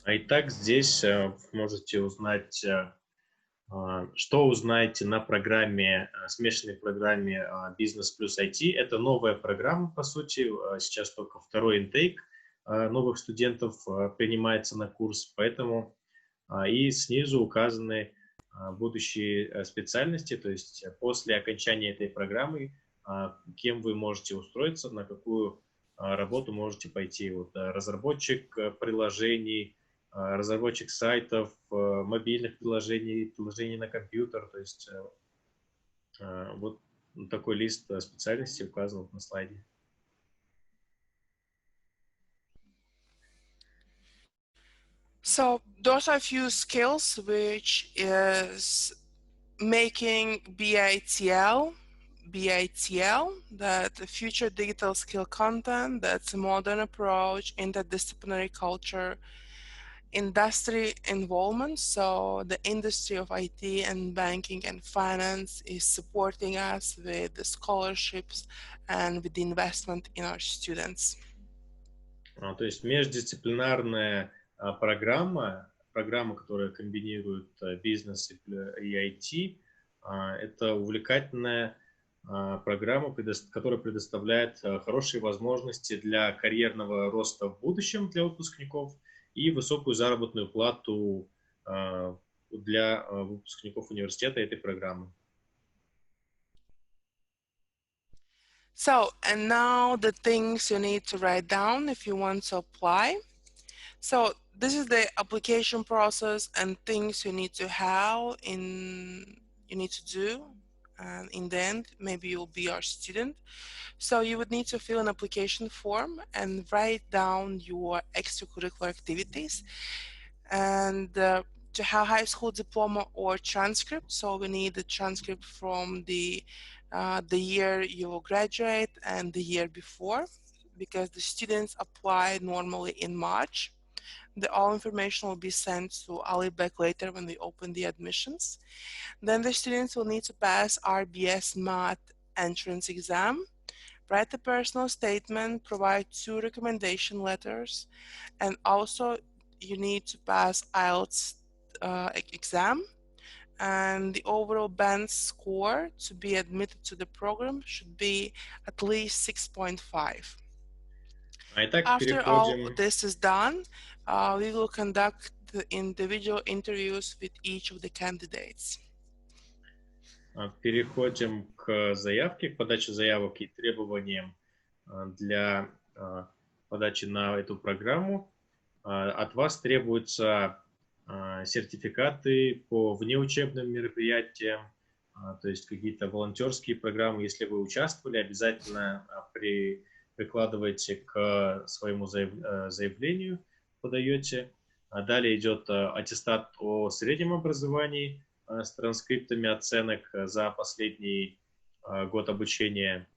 Итак, здесь можете узнать, что узнаете на программе, смешанной программе «Бизнес плюс IT». Это новая программа, по сути, сейчас только второй интейк новых студентов принимается на курс, поэтому и снизу указаны будущие специальности, то есть после окончания этой программы, кем вы можете устроиться, на какую работу можете пойти. Вот, разработчик приложений, разработчик сайтов, мобильных приложений, приложений на компьютер, то есть вот такой лист специальностей указан на слайде. So those are a few skills which is making BITL, that the future digital skill content, that's a modern approach, interdisciplinary culture, industry involvement. So the industry of IT and banking and finance is supporting us with the scholarships and with the investment in our students. То есть междисциплинарная программа, которая комбинирует бизнес и IT, это увлекательная программа, которая предоставляет хорошие возможности для карьерного роста в будущем для выпускников и высокую заработную плату для выпускников университета этой программы. So, and now the things you need to write down if you want to apply. So this is the application process and things you need to have you need to do, and in the end, maybe you'll be our student. So you would need to fill an application form and write down your extracurricular activities, and to have high school diploma or transcript. So we need the transcript from the year you will graduate and the year before, because the students apply normally in March. All information will be sent to Ali back later when they open the admissions. Then the students will need to pass RBS Math entrance exam, write a personal statement, provide 2 recommendation letters, and also you need to pass IELTS exam. And the overall band score to be admitted to the program should be at least 6.5. After all this is done, we will conduct the individual interviews with each of the candidates. Переходим к заявке, к подаче заявок и требованиям для подачи на эту программу. От вас требуются сертификаты по внеучебным мероприятиям, то есть какие-то волонтерские программы. Если вы участвовали, обязательно прикладывайте к своему заявлению, подаете. Далее идет аттестат о среднем образовании с транскриптами оценок за последний год обучения.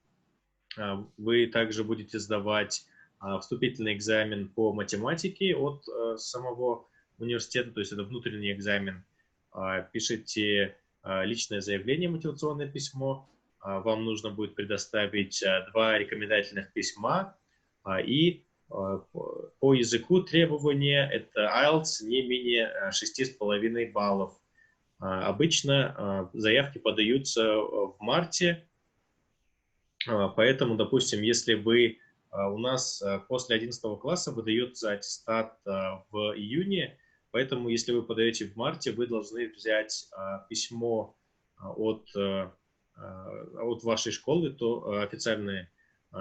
Вы также будете сдавать вступительный экзамен по математике от самого университета, то есть это внутренний экзамен. Пишите личное заявление, мотивационное письмо. Вам нужно будет предоставить 2 рекомендательных письма. И по языку требования это IELTS не менее 6,5 баллов. Обычно заявки подаются в марте, поэтому, допустим, если вы у нас после 11 класса выдается аттестат в июне, поэтому если вы подаете в марте, вы должны взять письмо от вашей школы, то официальную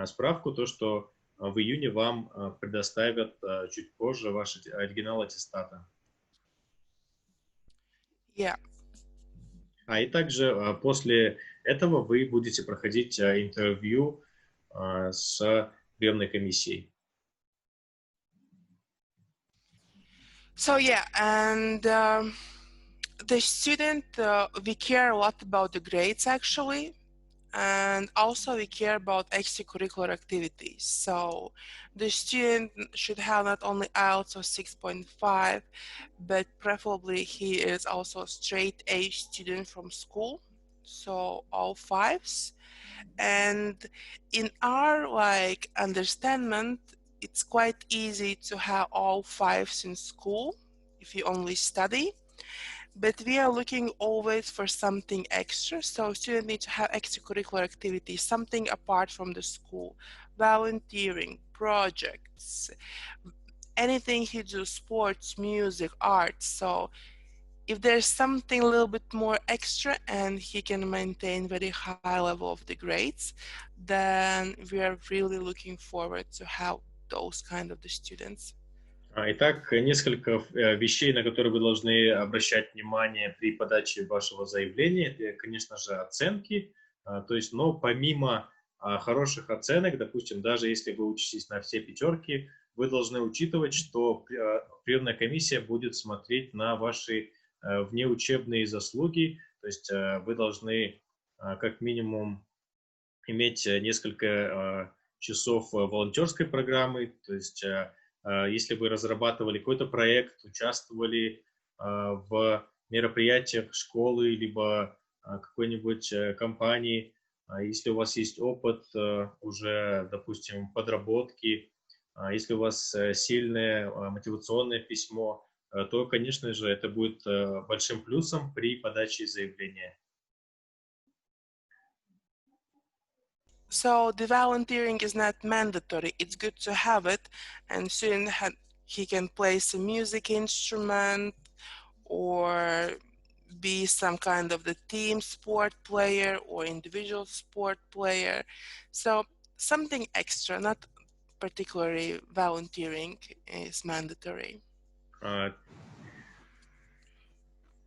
справку, то, что в июне вам предоставят чуть позже ваш оригинал аттестата. Yeah. И также после этого вы будете проходить интервью с приемной комиссией. So yeah, and the student, we care a lot about the grades actually, and also we care about extracurricular activities. So the student should have not only IELTS of 6.5, but preferably he is also a straight A student from school. so all fives. And in our understanding, it's quite easy to have all fives in school if you only study. But we are looking always for something extra, so students need to have extracurricular activities, something apart from the school, volunteering, projects, anything you do, sports, music, art. So if there's something a little bit more extra and he can maintain very high level of the grades, then we are really looking forward to have those kind of the students. Итак, несколько вещей, на которые вы должны обращать внимание при подаче вашего заявления. Это, конечно же, оценки. То есть, но помимо хороших оценок, допустим, даже если вы учитесь на все пятерки, вы должны учитывать, что приемная комиссия будет смотреть на ваши внеучебные заслуги. То есть вы должны как минимум иметь несколько часов волонтерской программы. То есть если вы разрабатывали какой-то проект, участвовали в мероприятиях школы, либо какой-нибудь компании, если у вас есть опыт уже, допустим, подработки, если у вас сильное мотивационное письмо, то, конечно же, это будет большим плюсом при подаче заявления. So the volunteering is not mandatory. It's good to have it, and student he can play some music instrument or be some kind of the team sport player or individual sport player. So something extra, not particularly volunteering is mandatory.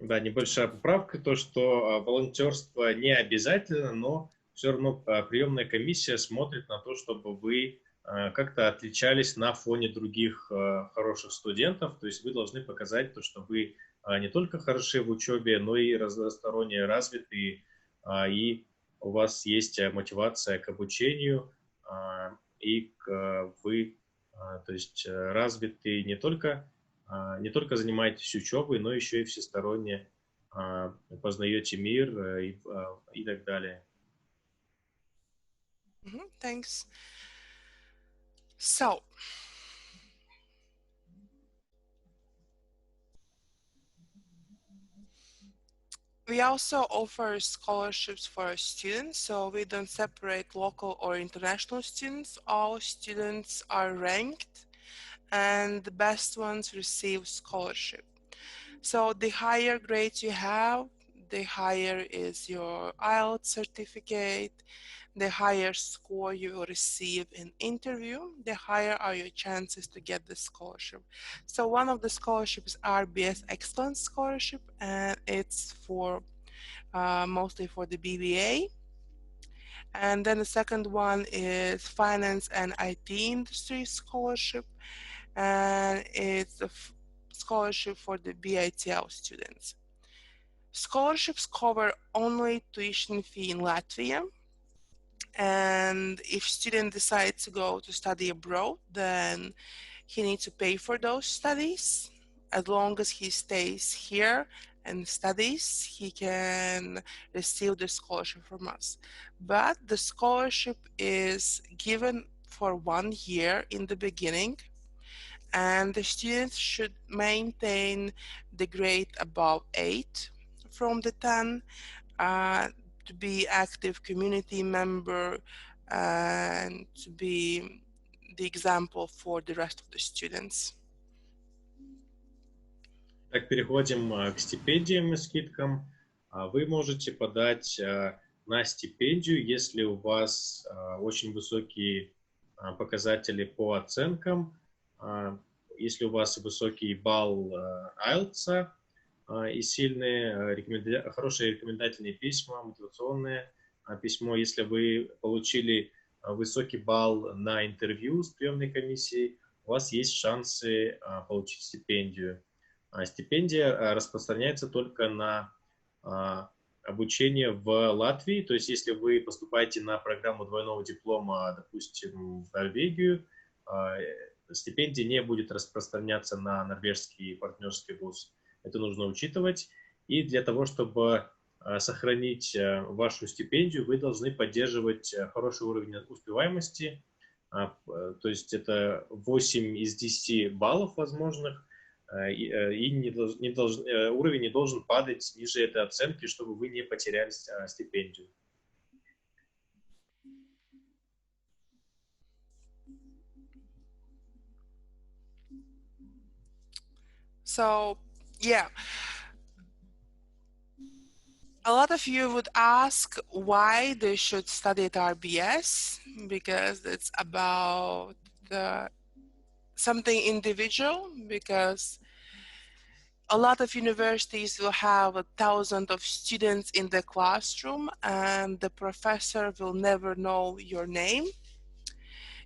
Да, небольшая поправка, то, что волонтерство не обязательно, но все равно приемная комиссия смотрит на то, чтобы вы как-то отличались на фоне других хороших студентов. То есть вы должны показать то, что вы не только хороши в учебе, но и разносторонне развиты, и у вас есть мотивация к обучению, и вы, то есть, развиты не только занимаетесь учебой, но еще и всесторонне познаете мир и так далее. Thanks. So, we also offer scholarships for our students, so we don't separate local or international students. All students are ranked, and the best ones receive scholarship. So the higher grades you have, the higher is your IELTS certificate, the higher score you will receive in interview, the higher are your chances to get the scholarship. So one of the scholarships is RBS Excellence Scholarship, and it's for mostly for the BBA. And then the second one is Finance and IT Industry Scholarship, and it's a scholarship for the BITL students. Scholarships cover only tuition fee in Latvia, and if student decides to go to study abroad, then he needs to pay for those studies. As long as he stays here and studies, he can receive the scholarship from us. But the scholarship is given for 1 year in the beginning, and the students should maintain the grade above 8 from the 10, to be active community member, and to be the example for the rest of the students. Так, переходим к стипендиям и скидкам. Вы можете подать на стипендию, если у вас очень высокие показатели по оценкам, если у вас высокий балл IELTS и сильные, хорошие рекомендательные письма, мотивационное письмо, если вы получили высокий балл на интервью с приемной комиссией, у вас есть шансы получить стипендию. Стипендия распространяется только на обучение в Латвии, то есть если вы поступаете на программу двойного диплома, допустим, в Норвегию, стипендия не будет распространяться на норвежский партнерский вуз. Это нужно учитывать. И для того, чтобы сохранить вашу стипендию, вы должны поддерживать хороший уровень успеваемости, то есть это 8 из 10 баллов возможных, и уровень не должен падать ниже этой оценки, чтобы вы не потеряли стипендию. So, yeah. A lot of you would ask why they should study at RBS, because it's about something individual, because a lot of universities will have 1,000 of students in the classroom and the professor will never know your name.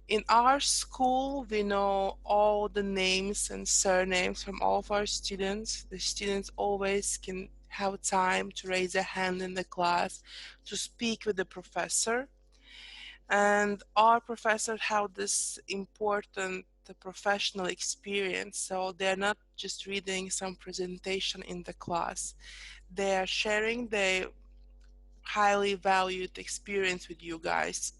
In our school, we know all the names and surnames from all of our students. The students always can have time to raise a hand in the class to speak with the professor. And our professors have this important professional experience, so they're not just reading some presentation in the class. They are sharing their highly valued experience with you guys.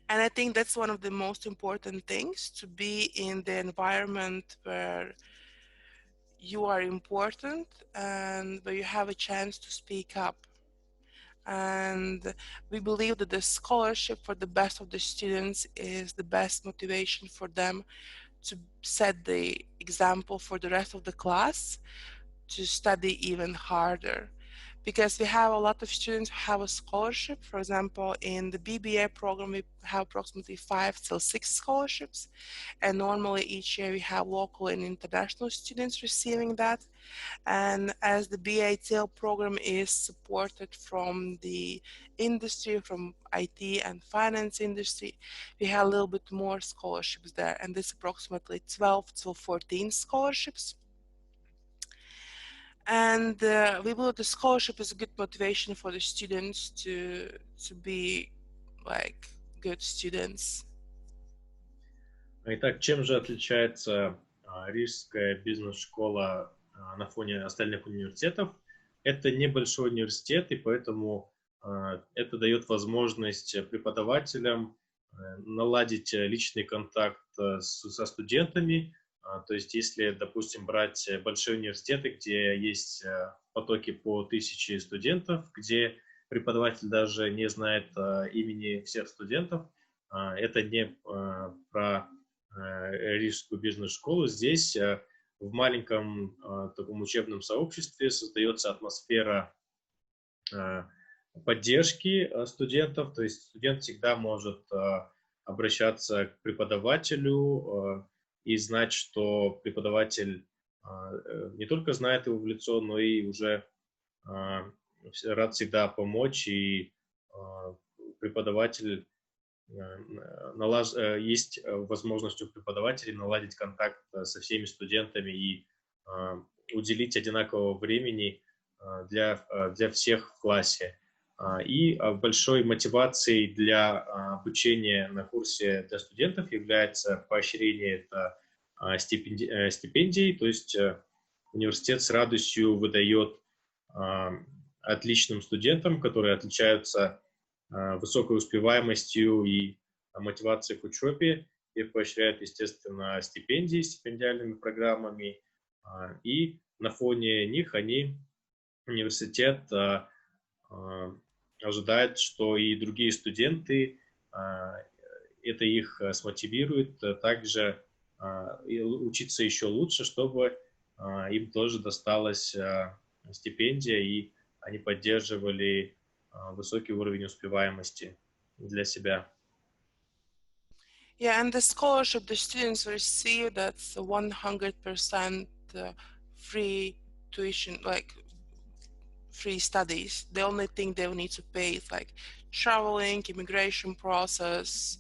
And I think that's one of the most important things, to be in the environment where you are important and where you have a chance to speak up. And we believe that the scholarship for the best of the students is the best motivation for them to set the example for the rest of the class to study even harder. Because we have a lot of students who have a scholarship. For example, in the BBA program, we have approximately 5 till 6 scholarships. And normally each year we have local and international students receiving that. And as the BATL program is supported from the industry, from IT and finance industry, we have a little bit more scholarships there. And this approximately 12 to 14 scholarships. And we believe the scholarship is a good motivation for the students to be like good students. Итак, чем же отличается Рижская бизнес-школа на фоне остальных университетов? Это небольшой университет, и поэтому это дает возможность преподавателям наладить личный контакт со студентами. То есть, если, допустим, брать большие университеты, где есть потоки по 1000 студентов, где преподаватель даже не знает имени всех студентов, это не про Рижскую бизнес-школу. Здесь в маленьком таком учебном сообществе создается атмосфера поддержки студентов, то есть студент всегда может обращаться к преподавателю и знать, что преподаватель не только знает его в лицо, но и уже рад всегда помочь, и преподаватель есть возможность у преподавателей наладить контакт со всеми студентами и уделить одинакового времени для всех в классе. И большой мотивацией для обучения на курсе для студентов является поощрение стипендий, то есть университет с радостью выдает отличным студентам, которые отличаются высокой успеваемостью и мотивацией к учебе, и поощряют, естественно, стипендиальными программами, и на фоне них университет ожидает, что и другие студенты, это их смотивирует также учиться еще лучше, чтобы им тоже досталась стипендия, и они поддерживали высокий уровень успеваемости для себя. Yeah, and the scholarship the students receive, that's 100% free tuition, like free studies. The only thing they will need to pay is like traveling, immigration process,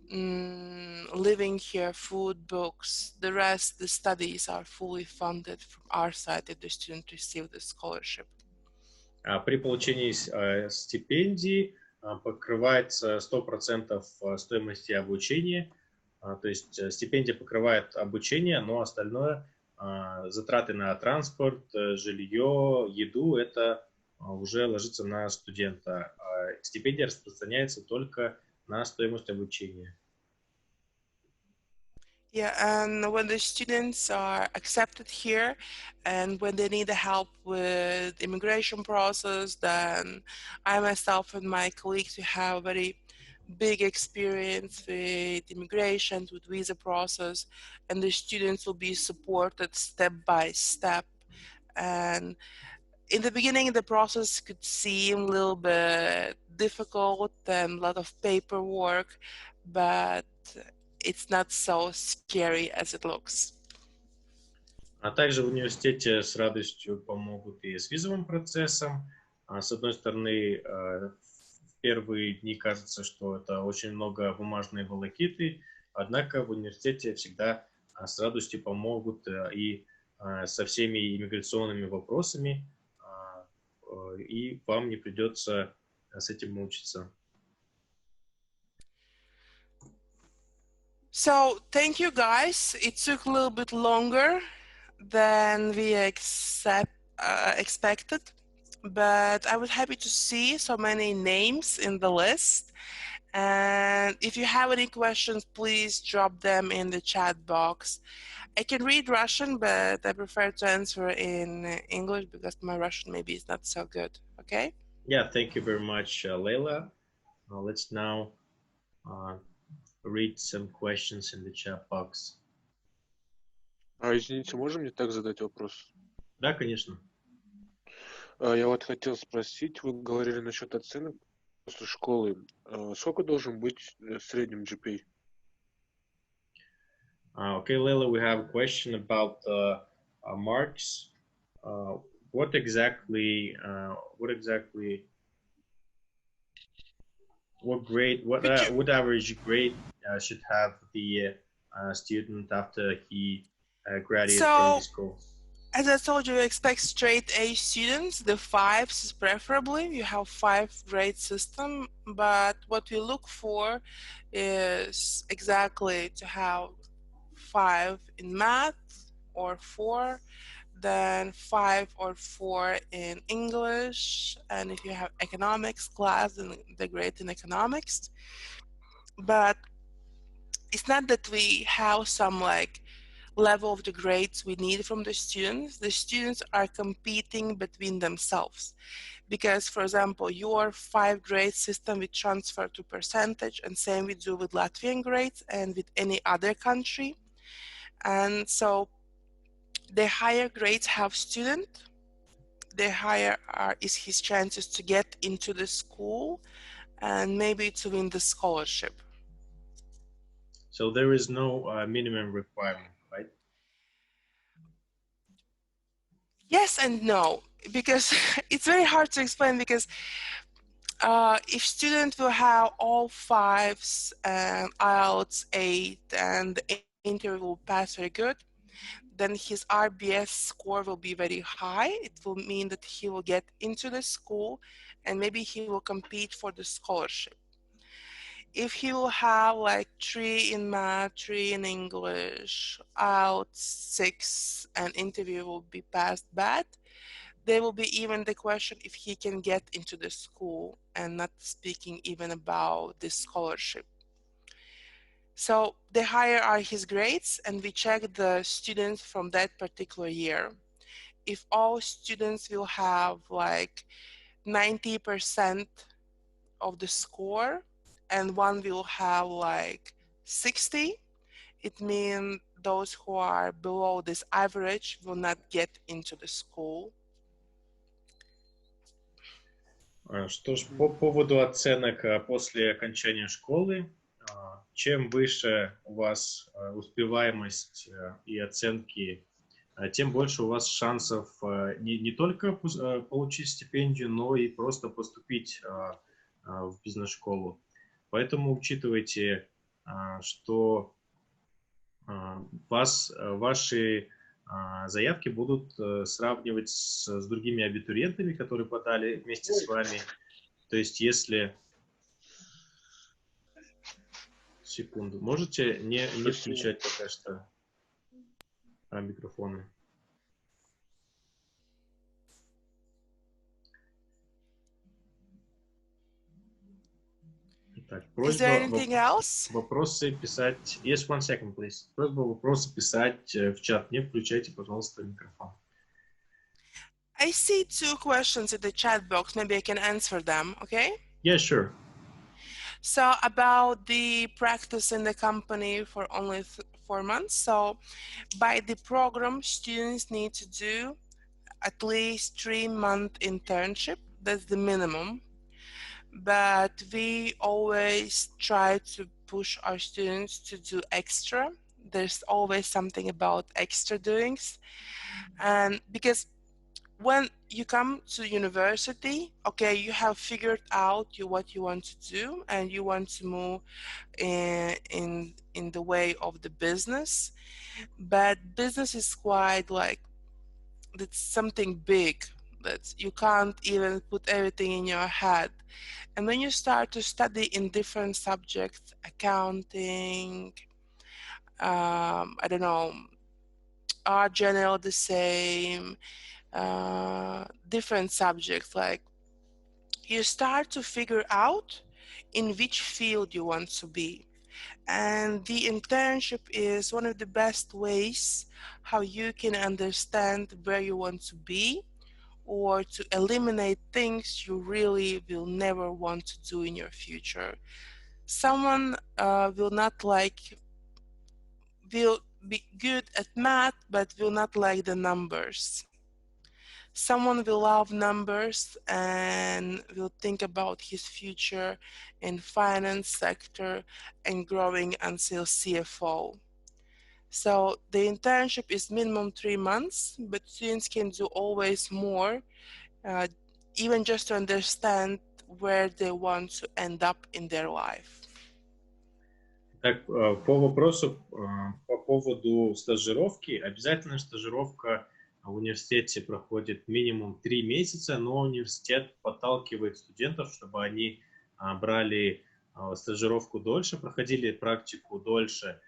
living here, food, books. The rest, the studies are fully funded from our side if the student receives the scholarship. При получении стипендии покрывается 100% стоимости обучения, то есть стипендия покрывает обучение, но остальное затраты на транспорт, жилье, еду, это уже ложится на студента. Стипендия распространяется только на стоимость обучения. Yeah, and when the students are accepted here and when they need help with immigration process, then I myself and my colleagues, we have very big experience with immigration, with visa process, and the students will be supported step by step. And in the beginning, the process could seem a little bit difficult and a lot of paperwork, but it's not so scary as it looks. А также в университете с радостью помогут и с визовым процессом. С одной стороны, в первые дни кажется, что это очень много бумажной волокиты, однако в университете всегда с радостью помогут и со всеми иммиграционными вопросами, и вам не придется с этим мучиться. So thank you guys. It took a little bit longer than we expected, but I was happy to see so many names in the list. And if you have any questions, please drop them in the chat box. I can read Russian, but I prefer to answer in English because my Russian maybe is not so good. Okay? Yeah, thank you very much, Leila. Let's now read some questions in the chat box. Извините, можно мне так задать вопрос? Да, конечно. Я вот хотел спросить, вы говорили насчет оценок после школы. Сколько должен быть в среднем GPA? Okay, Leila, we have a question about marks. What exactly, what average grade should have the student after he graduates from the school? As I told you, we expect straight A students, the 5s preferably. You have 5 grade system, but what we look for is exactly to have 5 in math or 4, then 5 or 4 in English, and if you have economics class, then the grade in economics. But it's not that we have some like level of the grades we need from the students are competing between themselves. Because, for example, your 5 grade system we transfer to percentage, and same we do with Latvian grades and with any other country. And so the higher grades have student, the higher is his chances to get into the school and maybe to win the scholarship. So there is no minimum requirement, right? Yes and no, because it's very hard to explain, because if student will have all 5s and IELTS 8 and the interview will pass very good, then his RBS score will be very high. It will mean that he will get into the school and maybe he will compete for the scholarship. If he will have like 3 in math, 3 in English, IELTS 6, and interview will be passed bad, there will be even the question if he can get into the school, and not speaking even about the scholarship. So the higher are his grades, and we check the students from that particular year. If all students will have like 90% of the score, and one will have like 60, it means those who are below this average will not get into the school. Что ж, по поводу оценок после окончания школы, чем выше у вас успеваемость и оценки, тем больше у вас шансов не только получить стипендию, но и просто поступить в бизнес-школу. Поэтому учитывайте, что ваши заявки будут сравнивать с другими абитуриентами, которые подали вместе с вами. То есть, если... Секунду. Можете не включать пока что? микрофоны. Итак, просьба вопросы писать. Yes, one second, please. Просьба вопросы писать в чат. Не включайте, пожалуйста, микрофон. I see 2 questions in the chat box. Maybe I can answer them, okay? Yeah, sure. So about the practice in the company for only 4 months. So by the program, students need to do at least 3-month internship. That's the minimum. But we always try to push our students to do extra. There's always something about extra doings. And because when you come to university, okay, you have figured out what you want to do and you want to move in the way of the business. But business is quite like, it's something big that you can't even put everything in your head. And when you start to study in different subjects, accounting, I don't know, are general the same, different subjects, like you start to figure out in which field you want to be. And the internship is one of the best ways how you can understand where you want to be, or to eliminate things you really will never want to do in your future. Someone will be good at math, but will not like the numbers. Someone will love numbers and will think about his future in finance sector and growing until CFO. So the internship is minimum 3 months, but students can do always more, even just to understand where they want to end up in their life. Так, по вопросу, по поводу стажировки, обязательно стажировка в университете проходит минимум 3 месяца, но университет подталкивает студентов, чтобы они брали стажировку дольше, проходили практику дольше,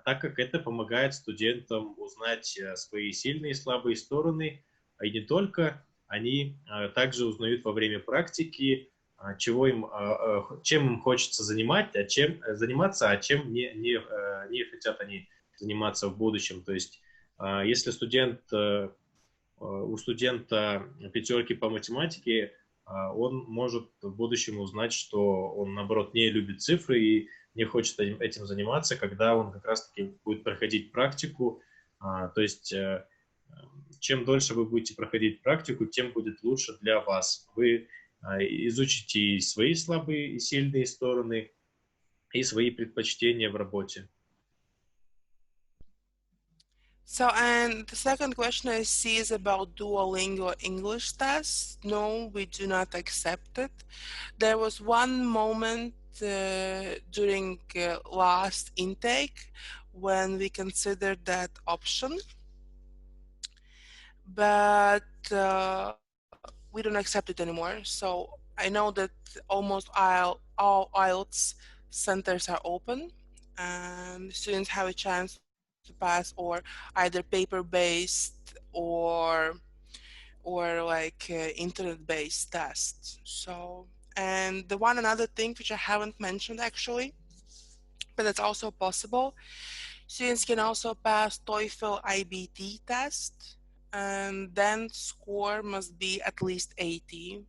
так как это помогает студентам узнать свои сильные и слабые стороны, и не только, они также узнают во время практики, чем им хочется заниматься, а чем не хотят они заниматься в будущем. То есть, если у студента 5 по математике, он может в будущем узнать, что он, наоборот, не любит цифры и не хочет этим заниматься, когда он как раз-таки будет проходить практику. То есть, чем дольше вы будете проходить практику, тем будет лучше для вас. Вы изучите свои слабые и сильные стороны и свои предпочтения в работе. So, and the second question I see is about Duolingo English test. No, we do not accept it. There was one moment during last intake when we considered that option, but we don't accept it anymore. So I know that almost all IELTS centers are open and students have a chance to pass, or either paper-based or like internet-based tests. So, and the another thing which I haven't mentioned actually, but that's also possible, students can also pass TOEFL IBT test, and then score must be at least 80.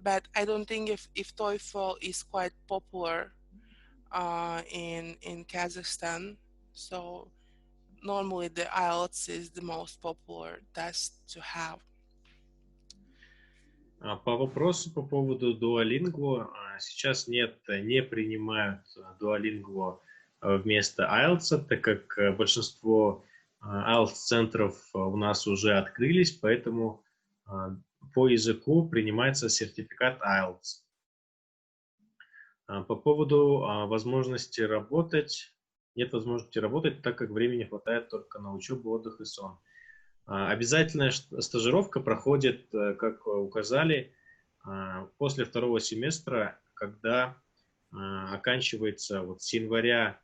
But I don't think if TOEFL is quite popular in Kazakhstan, so normally the IELTS is the most popular test to have. По вопросу по поводу Duolingo, сейчас не принимают Duolingo вместо IELTS, так как большинство IELTS-центров у нас уже открылись, поэтому по языку принимается сертификат IELTS. По поводу возможности работать, нет возможности работать, так как времени хватает только на учебу, отдых и сон. Обязательная стажировка проходит, как указали, после 2-го семестра, когда оканчивается с января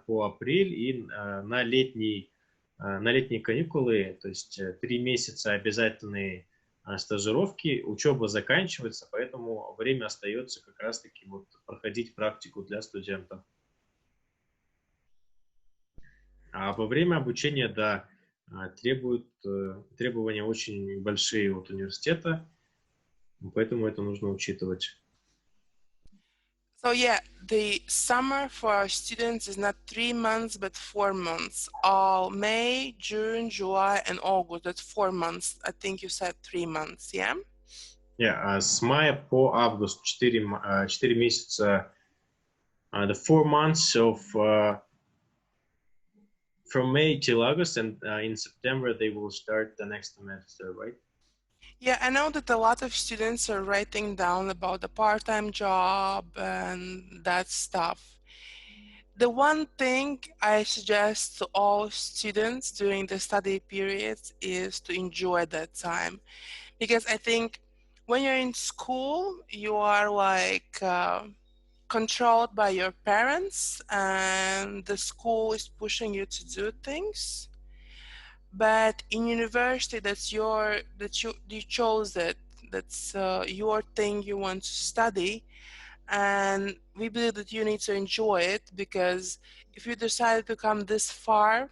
по апрель, и на летний на летние каникулы, то есть 3 месяца обязательные стажировки, учеба заканчивается, поэтому время остается как раз-таки вот проходить практику для студентов. А во время обучения, да, требования очень большие от университета, поэтому это нужно учитывать. So yeah, the summer for our students is not 3 months, but 4 months. All May, June, July, and August. That's 4 months. I think you said 3 months, yeah? Yeah, с мая по август 4 месяца, the 4 months of from May till August, and in September they will start the next semester, right? Yeah, I know that a lot of students are writing down about the part-time job and that stuff. The one thing I suggest to all students during the study periods is to enjoy that time. Because I think when you're in school, you are like controlled by your parents and the school is pushing you to do things. But in university, you chose it. That's your thing you want to study, and we believe that you need to enjoy it, because if you decide to come this far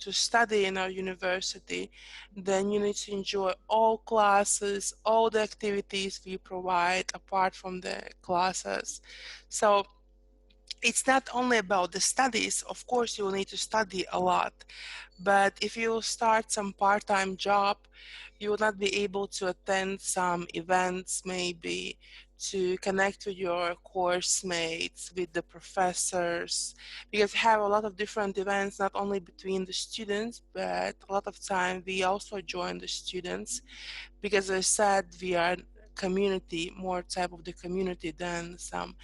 to study in our university, then you need to enjoy all classes, all the activities we provide apart from the classes. So it's not only about the studies. Of course, you will need to study a lot, but if you start some part-time job, you will not be able to attend some events, maybe to connect with your course mates, with the professors, because we have a lot of different events, not only between the students, but a lot of time we also join the students, because as I said, we are community, more type of the community than some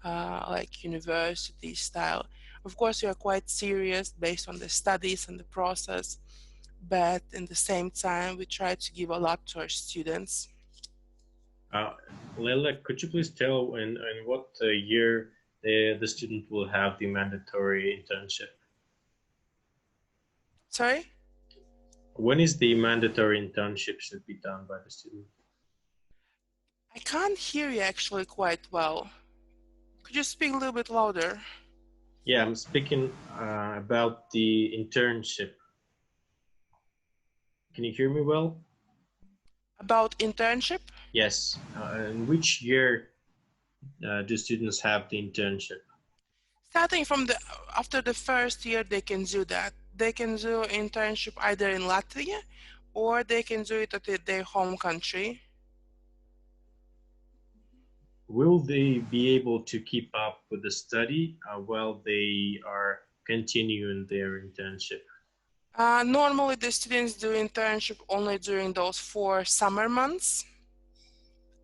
like university style. Of course, we are quite serious based on the studies and the process, but in the same time, we try to give a lot to our students. Leila, could you please tell in what year the student will have the mandatory internship? Sorry? When is the mandatory internship should be done by the student? I can't hear you actually quite well. Could you speak a little bit louder? Yeah, I'm speaking about the internship. Can you hear me well? About internship? Yes. In which year do students have the internship? Starting from after the first year, they can do that. They can do internship either in Latvia or they can do it at their home country. Will they be able to keep up with the study while they are continuing their internship? Normally, the students do internship only during those 4 summer months.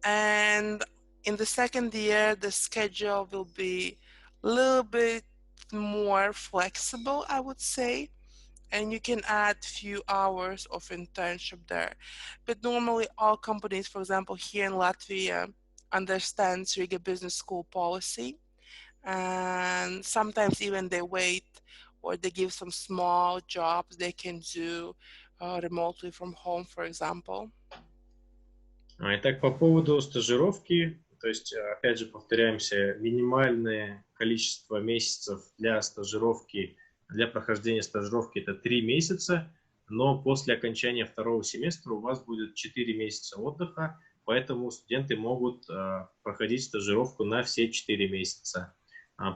And in the second year, the schedule will be a little bit more flexible, I would say. And you can add few hours of internship there. But normally all companies, for example, here in Latvia, understand Riga Business School policy. And sometimes even they wait or they give some small jobs they can do remotely from home, for example. Итак, по поводу стажировки, то есть, опять же, повторяемся, минимальное количество месяцев для стажировки, для прохождения стажировки это 3 месяца, но после окончания второго семестра у вас будет 4 месяца отдыха, поэтому студенты могут проходить стажировку на все 4 месяца.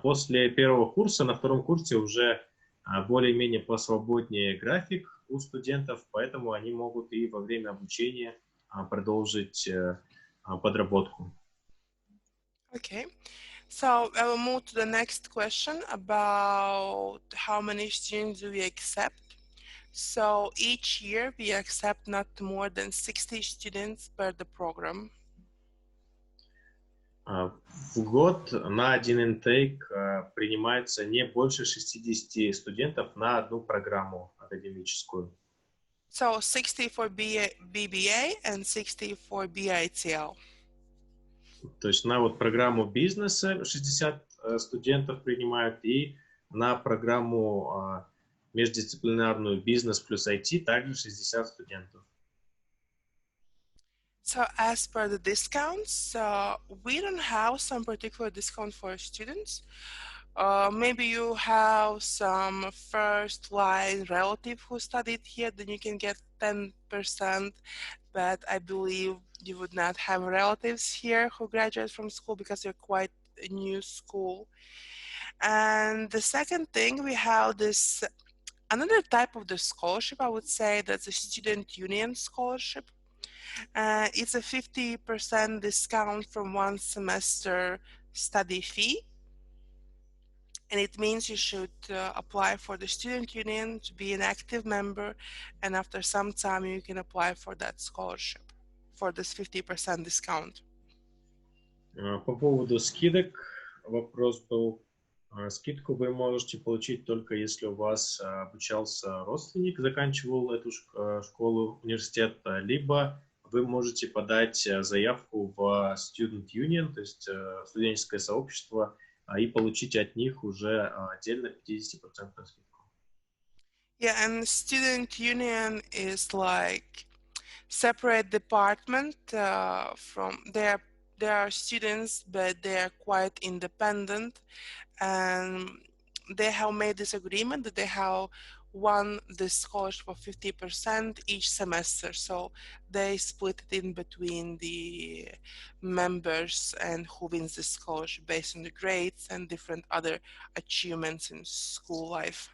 После первого курса, на втором курсе уже более-менее посвободнее график у студентов, поэтому они могут и во время обучения продолжить подработку. Okay, so I will move to the next question about how many students do we accept. So each year we accept not more than 60 students per the program. В год на один интейк принимается не больше 60 студентов на одну программу академическую. So 60 for BBA and 60 for BITL. То есть на вот программу бизнеса 60 студентов принимают, и на программу междисциплинарную бизнес плюс IT также 60 студентов. So as per the discounts, we don't have some particular discount for students. Maybe you have some first line relative who studied here, then you can get 10%, but I believe you would not have relatives here who graduate from school because you're quite a new school. And the second thing, we have this another type of the scholarship, I would say that's a student union scholarship. It's a 50% discount from one semester study fee. And it means you should apply for the student union to be an active member. And after some time, you can apply for that scholarship for this 50% discount. По поводу скидок вопрос был. Скидку вы можете получить только если у вас обучался родственник, заканчивал эту школу, университет, либо вы можете подать заявку в Student Union, то есть студенческое сообщество, и получить от них уже отдельно 50% скидку. Yeah, and Student Union is like separate department from there are students, but they are quite independent, and they have made this agreement that they have won the scholarship for 50% each semester. So they split it in between the members and who wins the scholarship based on the grades and different other achievements in school life.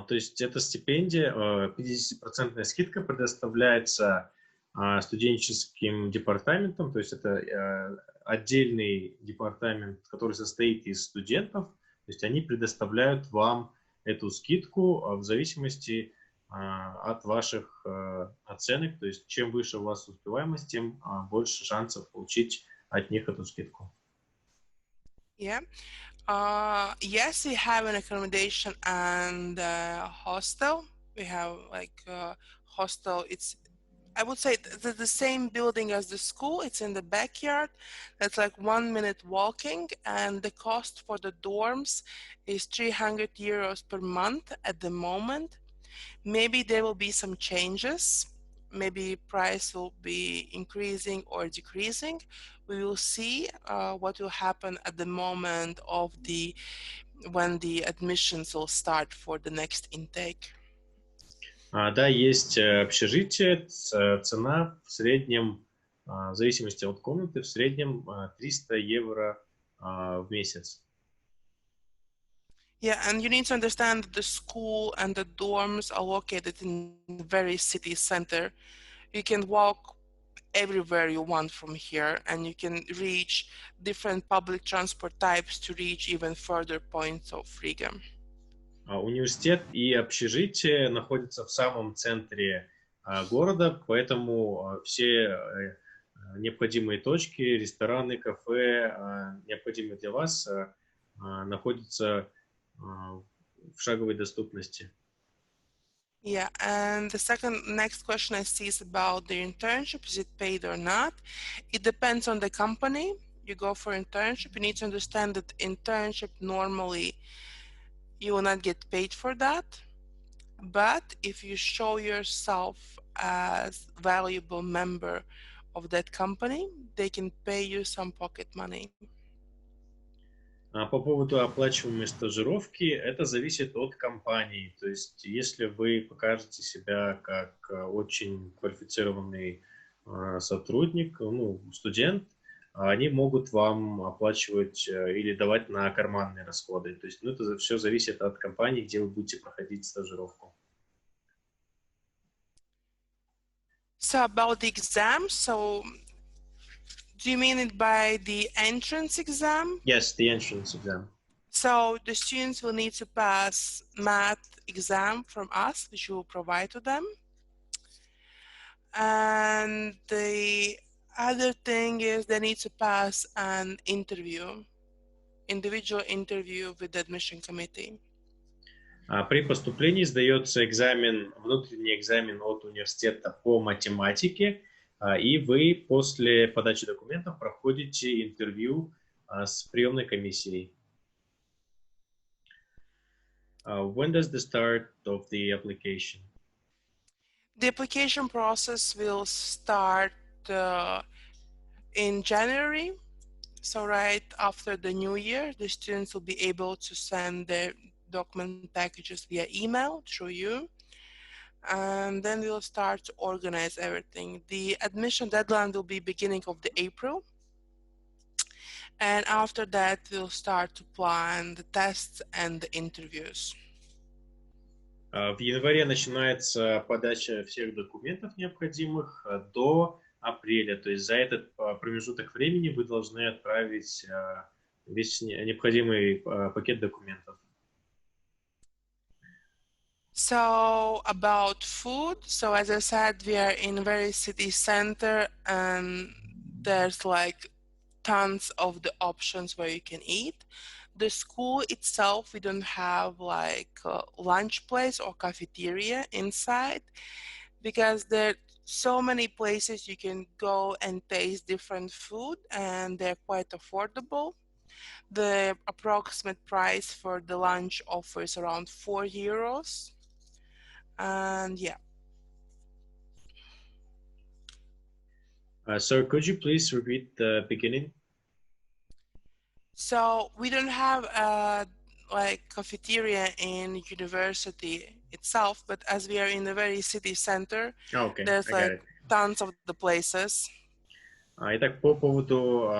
То есть эта стипендия, 50% скидка предоставляется студенческим департаментом, то есть это отдельный департамент, который состоит из студентов, то есть они предоставляют вам эту скидку в зависимости от ваших оценок, то есть чем выше у вас успеваемость, тем больше шансов получить от них эту скидку. Yeah. Yes, we have an accommodation and hostel. We have like hostel. It's, I would say, the same building as the school. It's in the backyard. That's like 1 minute walking, and the cost for the dorms is 300 euros per month at the moment. Maybe there will be some changes. Maybe price will be increasing or decreasing. We will see what will happen at the moment of when the admissions will start for the next intake. Да, есть общежитие, цена в среднем, в зависимости от комнаты, в среднем 300 евро в месяц. Yeah, and you need to understand that the school and the dorms are located in the very city center. You can walk everywhere you want from here, and you can reach different public transport types to reach even further points of Riga. Университет и общежитие находятся в самом центре города, поэтому все необходимые точки, рестораны, кафе, необходимые для вас, находятся в шаговой доступности. Yeah, and the next question I see is about the internship. Is it paid or not? It depends on the company. You go for internship, you need to understand that internship normally you will not get paid for that. But if you show yourself as a valuable member of that company, they can pay you some pocket money. По поводу оплачиваемой стажировки, это зависит от компании. То есть, если вы покажете себя как очень квалифицированный сотрудник, студент, они могут вам оплачивать или давать на карманные расходы. То есть, это все зависит от компании, где вы будете проходить стажировку. So about the exam, do you mean it by the entrance exam? Yes, the entrance exam. So the students will need to pass math exam from us, which we will provide to them. And the other thing is they need to pass an individual interview with the admission committee. При поступлении сдается внутренний экзамен от университета по математике, и вы после подачи документов проходите интервью с приемной комиссией. When does the start of the application? The application process will start in January. So right after the new year, the students will be able to send their document packages via email through you. And then we'll start to organize everything. The admission deadline will be beginning of the April. And after that, we'll start to plan the tests and the interviews. В январе начинается подача всех документов необходимых до апреля. То есть за этот промежуток времени вы должны отправить весь необходимый пакет документов. So about food, so as I said, we are in a very city center and there's like tons of the options where you can eat. The school itself, we don't have like a lunch place or cafeteria inside because there are so many places you can go and taste different food and they're quite affordable. The approximate price for the lunch offer is around €4. And yeah. So could you please repeat the beginning? So we don't have a like cafeteria in university itself, but as we are in the very city center, there's like tons of the places. Итак, по поводу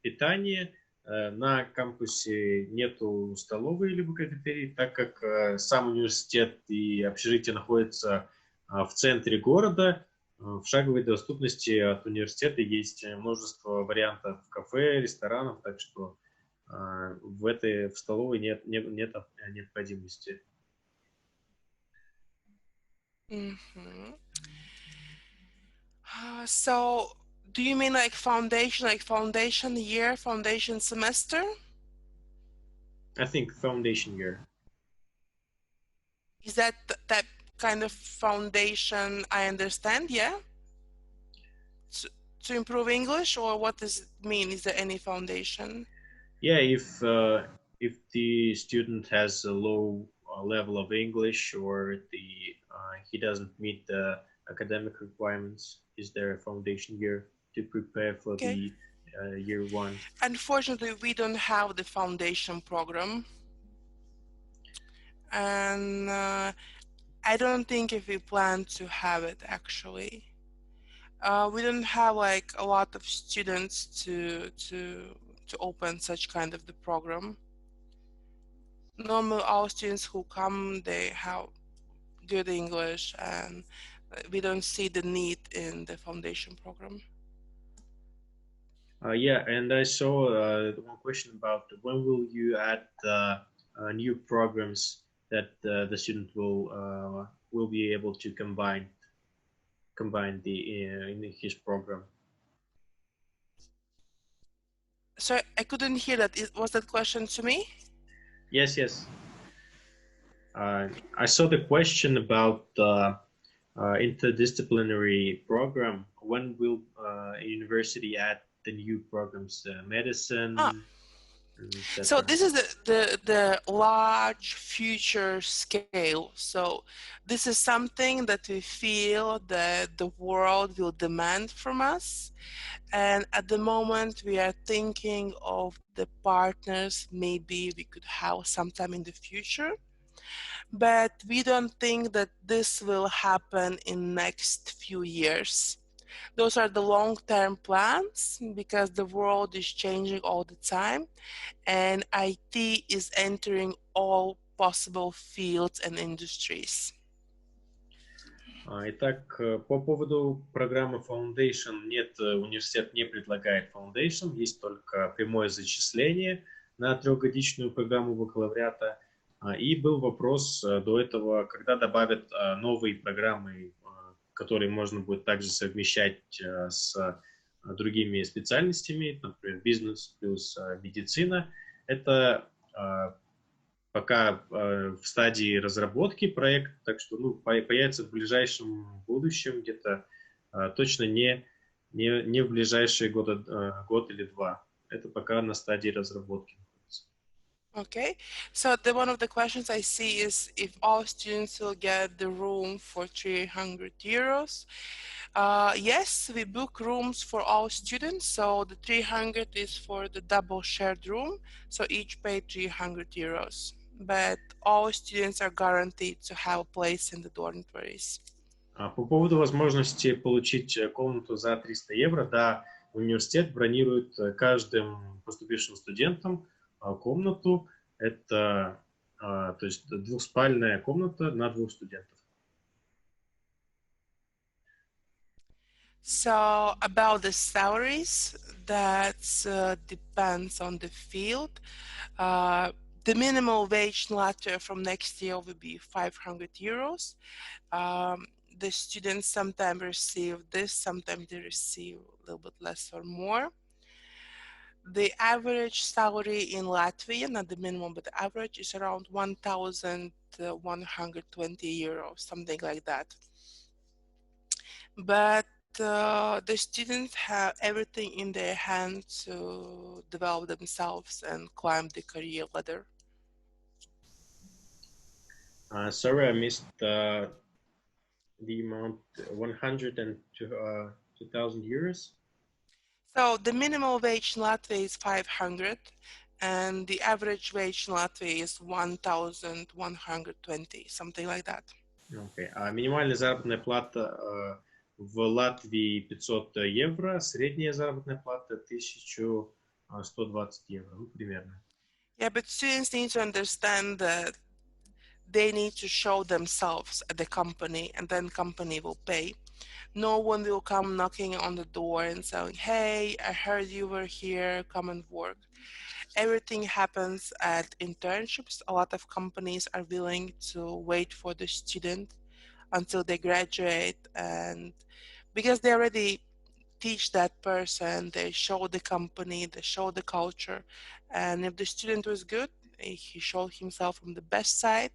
питания, на кампусе нету столовой либо кафетерий, так как сам университет и общежитие находятся в центре города. В шаговой доступности от университета есть множество вариантов кафе, ресторанов, так что в столовой нет необходимости. So, do you mean like foundation year, foundation semester? I think foundation year. Is that kind of foundation? I understand, yeah. To improve English, or what does it mean? Is there any foundation? Yeah, if the student has a low level of English or he doesn't meet the academic requirements, is there a foundation year to prepare for the year one? Unfortunately, we don't have the foundation program, and I don't think if we plan to have it actually. We don't have like a lot of students to open such kind of the program. Normally, our students who come, they have good English, and we don't see the need in the foundation program. Yeah, and I saw one question about when will you add new programs that the student will be able to combine in his program. So I couldn't hear that. Was that question to me? Yes. I saw the question about interdisciplinary program. When will a university add the new programs, medicine? So this is the large future scale. So this is something that we feel that the world will demand from us. And at the moment we are thinking of the partners maybe we could have sometime in the future. But we don't think that this will happen in next few years. Those are the long-term plans because the world is changing all the time and IT is entering all possible fields and industries. Итак, по поводу программы Foundation, нет, университет не предлагает Foundation, есть только прямое зачисление на трехгодичную программу бакалавриата. И был вопрос до этого, когда добавят новые программы, которые можно будет также совмещать с другими специальностями, например, бизнес плюс медицина. Это пока в стадии разработки проект, так что появится в ближайшем будущем, где-то точно не в ближайшие год или два. Это пока на стадии разработки. Okay, so one of the questions I see is if all students will get the room for 300 euros. Yes, we book rooms for all students, so the 300 is for the double shared room, so each pay 300 euros. But all students are guaranteed to have a place in the dormitories. По поводу возможности получить комнату за 300 евро, да, университет бронирует каждым поступившим студентам комнату. Это, то есть, двухспальная комната на 2 студентов. So about the salaries, that depends on the field. The minimum wage in Latvia from next year will be 500 euros. The students sometimes receive this, sometimes they receive a little bit less or more. The average salary in Latvia, not the minimum, but the average is around 1,120 euros, something like that. But the students have everything in their hands to develop themselves and climb the career ladder. Sorry, I missed the amount, 2,000 euros. So the minimum wage in Latvia is 500, and the average wage in Latvia is 1,120, something like that. Okay. Минимальная заработная плата в Латвии 500 евро, средняя заработная плата 1120 евро, ну, примерно. Yeah, but students need to understand that they need to show themselves at the company, and then company will pay. No one will come knocking on the door and saying, hey, I heard you were here, come and work. Everything happens at internships. A lot of companies are willing to wait for the student until they graduate, and because they already teach that person, they show the company, they show the culture, and if the student was good, he showed himself from the best side,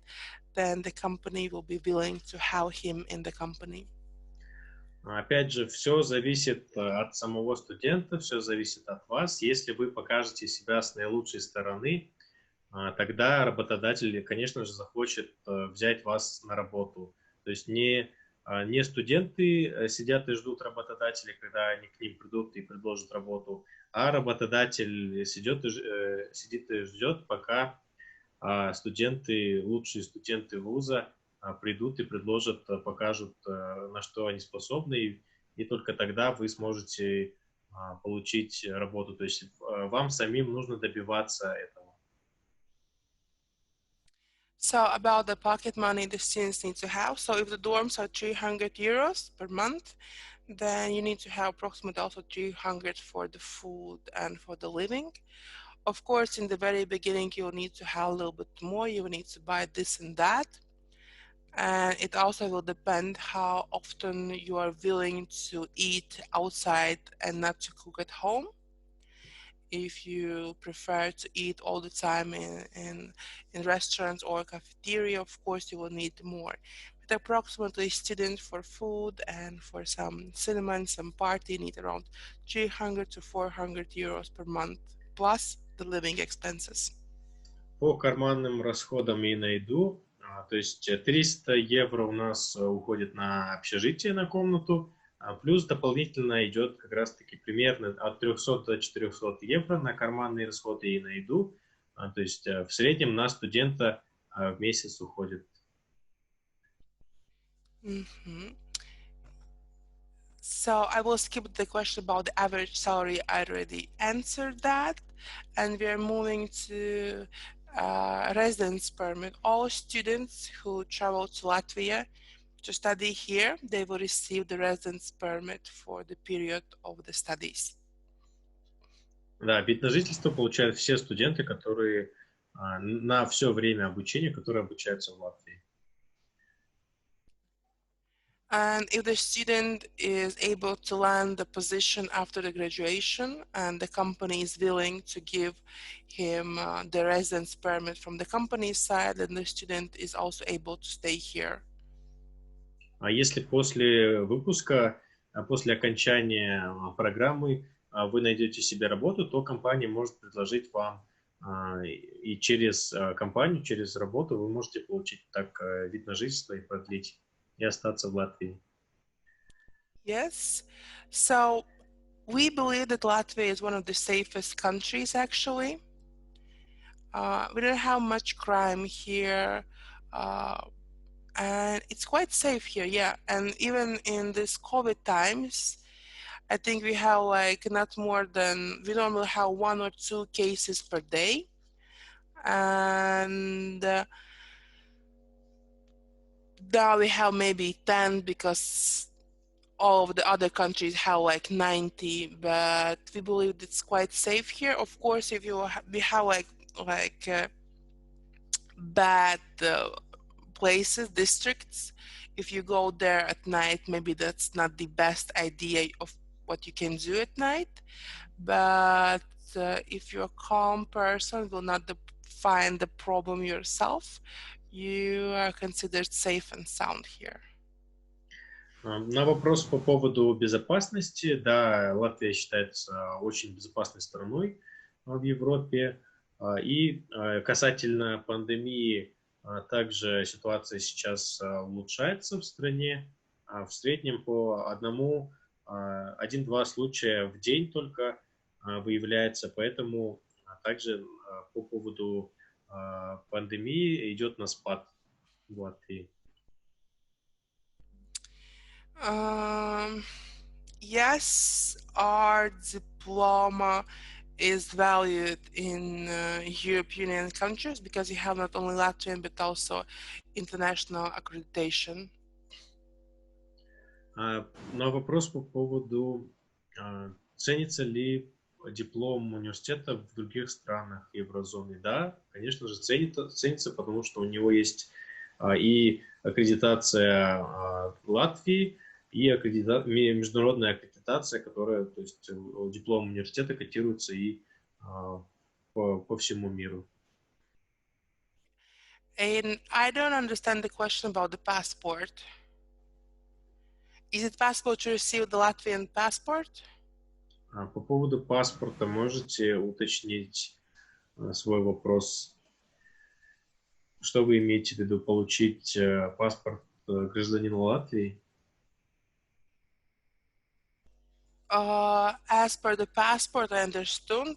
then the company will be willing to have him in the company. Опять же, все зависит от самого студента, все зависит от вас. Если вы покажете себя с наилучшей стороны, тогда работодатель, конечно же, захочет взять вас на работу. То есть не студенты сидят и ждут работодателя, когда они к ним придут и предложат работу, а работодатель сидит и ждет, пока студенты, лучшие студенты вуза придут и предложат, покажут, на что они способны, и только тогда вы сможете получить работу. То есть вам самим нужно добиваться этого. So about the pocket money the students need to have. So if the dorms are 300 euros per month, then you need to have approximately also 300 for the food and for the living. Of course, in the very beginning, you'll need to have a little bit more. You will need to buy this and that. And it also will depend how often you are willing to eat outside and not to cook at home. If you prefer to eat all the time in restaurants or cafeteria, of course you will need more. But approximately students for food and for some cinema and some party need around 300 to 400 euros per month, plus the living expenses. По карманным расходам и на еду, то есть 300 евро у нас уходит на общежитие, на комнату, плюс дополнительно идет как раз-таки примерно от 300 до 400 евро на карманные расходы и на еду. То есть в среднем на студента в месяц уходит. So I will skip the question about the average salary. I already answered that. And we are moving to residence permit. All students who travel to Latvia to study here, they will receive the residence permit for the period of the studies. Да, вид на жительство получают все студенты, которые на все время обучения, которые обучаются в Латвии. And if the student is able to land the position after the graduation and the company is willing to give him the residence permit from the company's side, then the student is also able to stay here. А если после выпуска, после окончания программы вы найдете себе работу, то компания может предложить вам и через компанию, через работу вы можете получить так вид на жительство и продлить, и остаться в Латвии. Yes, so we believe that Latvia is one of the safest countries, actually. We don't have much crime here, and it's quite safe here, yeah. And even in this COVID times, I think we have like not more than, we normally have 1 or 2 cases per day. And now we have maybe 10 because all of the other countries have like 90, but we believe it's quite safe here. Of course, if we have like bad places, districts, if you go there at night, maybe that's not the best idea of what you can do at night. But if you're a calm person, will not find the problem yourself, you are considered safe and sound here. На вопрос по поводу безопасности, да, Латвия считается очень безопасной страной в Европе. И касательно пандемии, также ситуация сейчас улучшается в стране. В среднем по 1-2 случая в день только выявляется, поэтому также по поводу пандемии идет на спад в Латвии. Yes, our diploma is valued in European countries because you have not only Latvian but also international accreditation. На вопрос по поводу ценится ли диплом университета в других странах еврозоны, да, конечно же ценится, потому что у него есть и аккредитация Латвии, и международная аккредитация, которая, то есть диплом университета котируется и по всему миру. And I don't understand the question about the passport. Is it possible to receive the Latvian passport? По поводу паспорта можете уточнить свой вопрос? Что вы имеете в виду, получить паспорт гражданина Латвии? As per the passport, I understood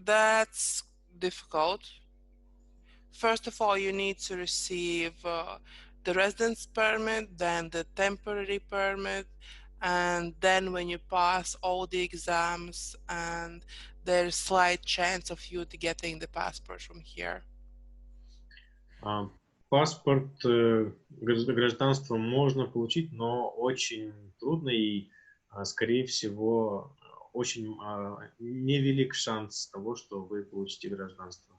that's difficult. First of all, you need to receive the residence permit, then the temporary permit, and then when you pass all the exams, and there's slight chance of you to getting the passport from here. Паспорт гражданства можно получить, но очень трудно и, скорее всего, очень невелик шанс того, что вы получите гражданство.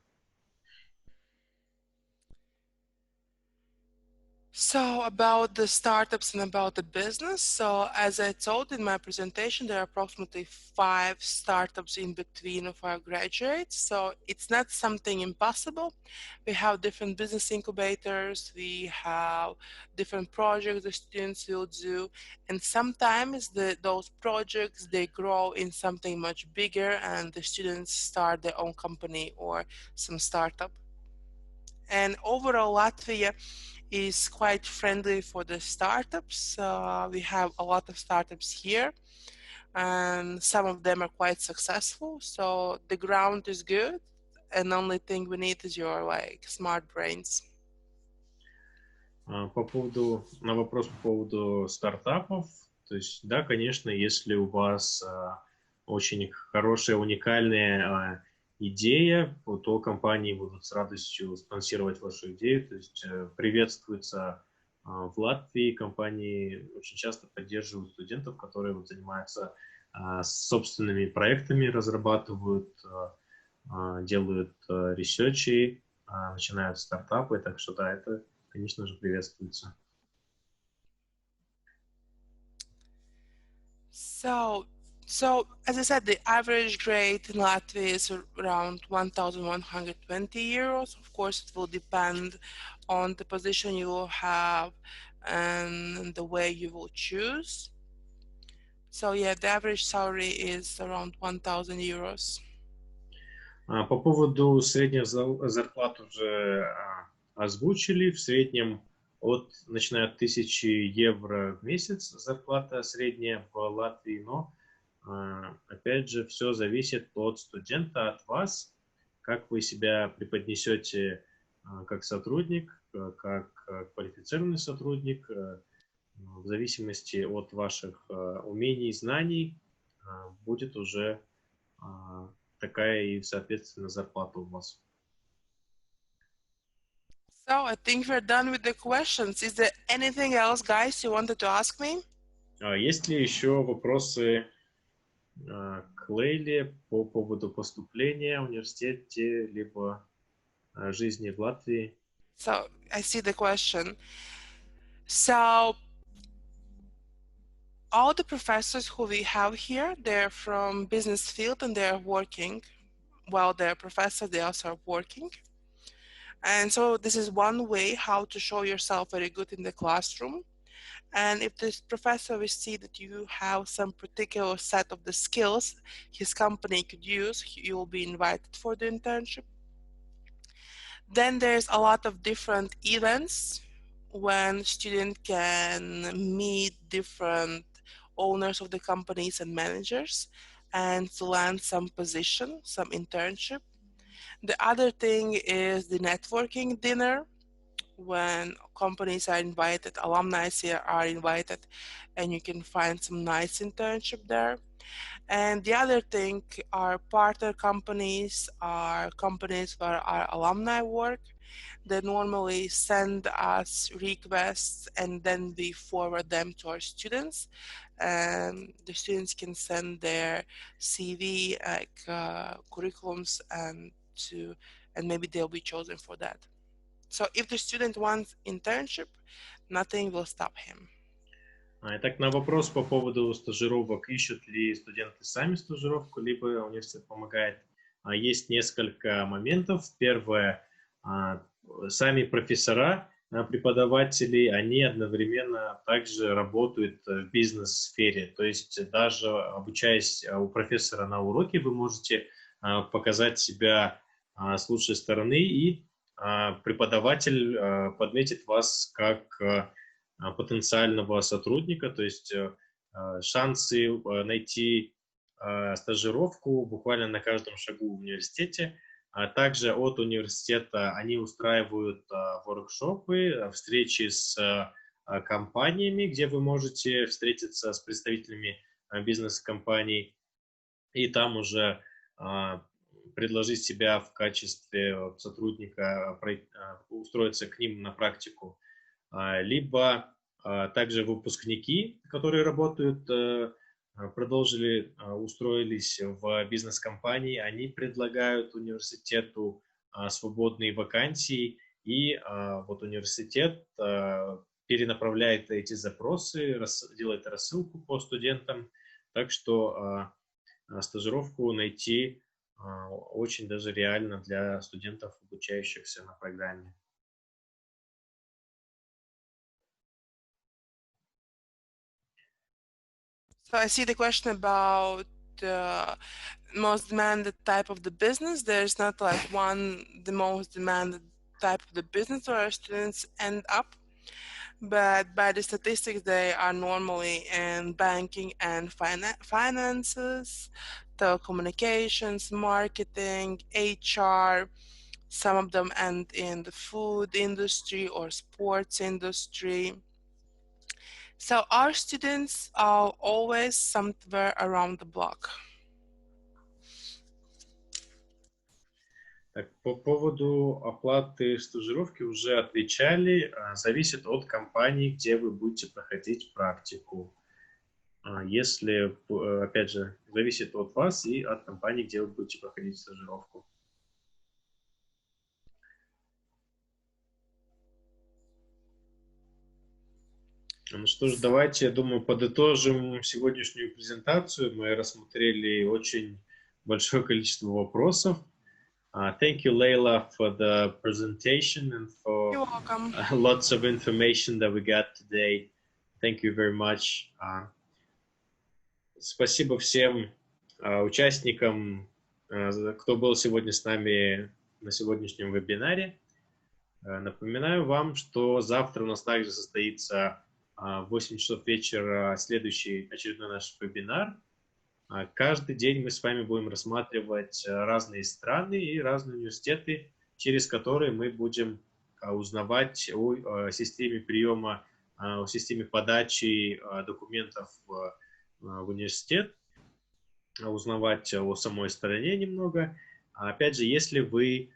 So about the startups and about the business. So as I told in my presentation, there are approximately 5 startups in between of our graduates. So it's not something impossible. We have different business incubators. We have different projects the students will do. And sometimes those projects, they grow in something much bigger and the students start their own company or some startup. And overall, Latvia is quite friendly for the startups. We have a lot of startups here and some of them are quite successful. So the ground is good and the only thing we need is your smart brains. На вопрос по поводу стартапов, то есть, да, конечно, если у вас очень хорошая, уникальная идея, то компании будут с радостью спонсировать вашу идею, то есть приветствуется в Латвии, компании очень часто поддерживают студентов, которые занимаются собственными проектами, разрабатывают, делают ресерчи, начинают стартапы, так что да, это, конечно же, приветствуется. So, as I said, the average grade in Latvia is around 1,120 euros. Of course, it will depend on the position you will have and the way you will choose. So, yeah, the average salary is around 1,000 euros. По поводу средних зарплат уже озвучили. В среднем начиная от 1000 евро в месяц зарплата средняя в Латвии, но опять же все зависит от студента, от вас, как вы себя преподнесете как сотрудник, как квалифицированный сотрудник, в зависимости от ваших умений и знаний будет уже такая и, соответственно, зарплата у вас. So I think we're done with the questions. Is there anything else, guys, you wanted to ask me? Есть ли еще вопросы к Лейле по поводу поступления в университете либо жизни в Латвии? So I see the question. So all the professors who we have here, they're from business field and they're working. While they're professors, they also are working. And so this is one way how to show yourself very good in the classroom. And if this professor will see that you have some particular set of the skills his company could use, you will be invited for the internship. Then there's a lot of different events when students can meet different owners of the companies and managers and to land some position, some internship. The other thing is the networking dinner, when companies are invited, alumni here are invited, and you can find some nice internship there. And the other thing are partner companies, are companies where our alumni work. They normally send us requests and then we forward them to our students. And the students can send their CV, curriculums, and maybe they'll be chosen for that. So if the student wants internship, nothing will stop him. Итак, на вопрос по поводу стажировок, ищут ли студенты сами стажировку, либо университет помогает, есть несколько моментов. Первое, сами профессора, преподаватели, они одновременно также работают в бизнес-сфере. То есть даже обучаясь у профессора на уроке, вы можете показать себя с лучшей стороны, и преподаватель подметит вас как потенциального сотрудника, то есть шансы найти стажировку буквально на каждом шагу в университете. Также от университета они устраивают воркшопы, встречи с компаниями, где вы можете встретиться с представителями бизнес-компаний и там уже предложить себя в качестве сотрудника, устроиться к ним на практику. Либо также выпускники, которые работают, устроились в бизнес-компании, они предлагают университету свободные вакансии, и вот университет перенаправляет эти запросы, делает рассылку по студентам, так что стажировку найти очень даже реально для студентов, обучающихся на программе. So I see the question about the most demanded type of the business. There's not like the most demanded type of the business where our students end up, but by the statistics, they are normally in banking and finances, telecommunications, marketing, HR. Some of them end in the food industry or sports industry. So our students are always somewhere around the block. Так, по поводу оплаты стажировки уже отвечали. Зависит от компании, где вы будете проходить практику. Если, опять же, зависит от вас и от компании, где вы будете проходить стажировку. Ну что ж, давайте, я думаю, подытожим сегодняшнюю презентацию. Мы рассмотрели очень большое количество вопросов. Thank you, Leila, for the presentation and for You're welcome. Lots of information that we got today. Thank you very much. Спасибо всем участникам кто был сегодня с нами на сегодняшнем вебинаре. Напоминаю вам, что завтра у нас также состоится в 8 часов вечера следующий очередной наш вебинар. Каждый день мы с вами будем рассматривать разные страны и разные университеты, через которые мы будем узнавать о системе приема, о системе подачи документов в университет, узнавать о самой стране немного. Опять же, если вы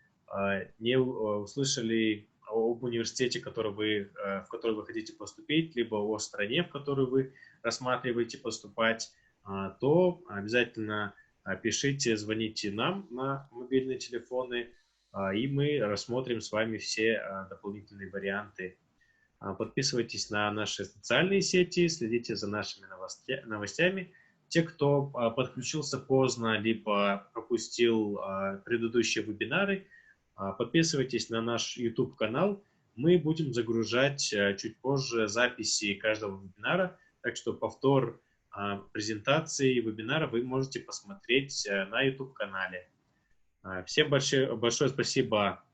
не услышали об университете, в который вы хотите поступить, либо о стране, в которую вы рассматриваете поступать, то обязательно пишите, звоните нам на мобильные телефоны, и мы рассмотрим с вами все дополнительные варианты. Подписывайтесь на наши социальные сети, следите за нашими новостями. Те, кто подключился поздно, либо пропустил предыдущие вебинары, подписывайтесь на наш YouTube-канал. Мы будем загружать чуть позже записи каждого вебинара, так что повтор презентации и вебинара вы можете посмотреть на YouTube-канале. Всем большое спасибо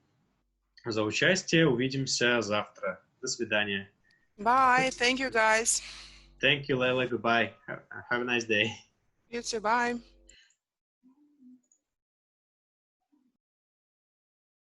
за участие. Увидимся завтра. До свидания. Bye. Thank you, guys. Thank you, Leila. Goodbye. Have a nice day. You too. Bye.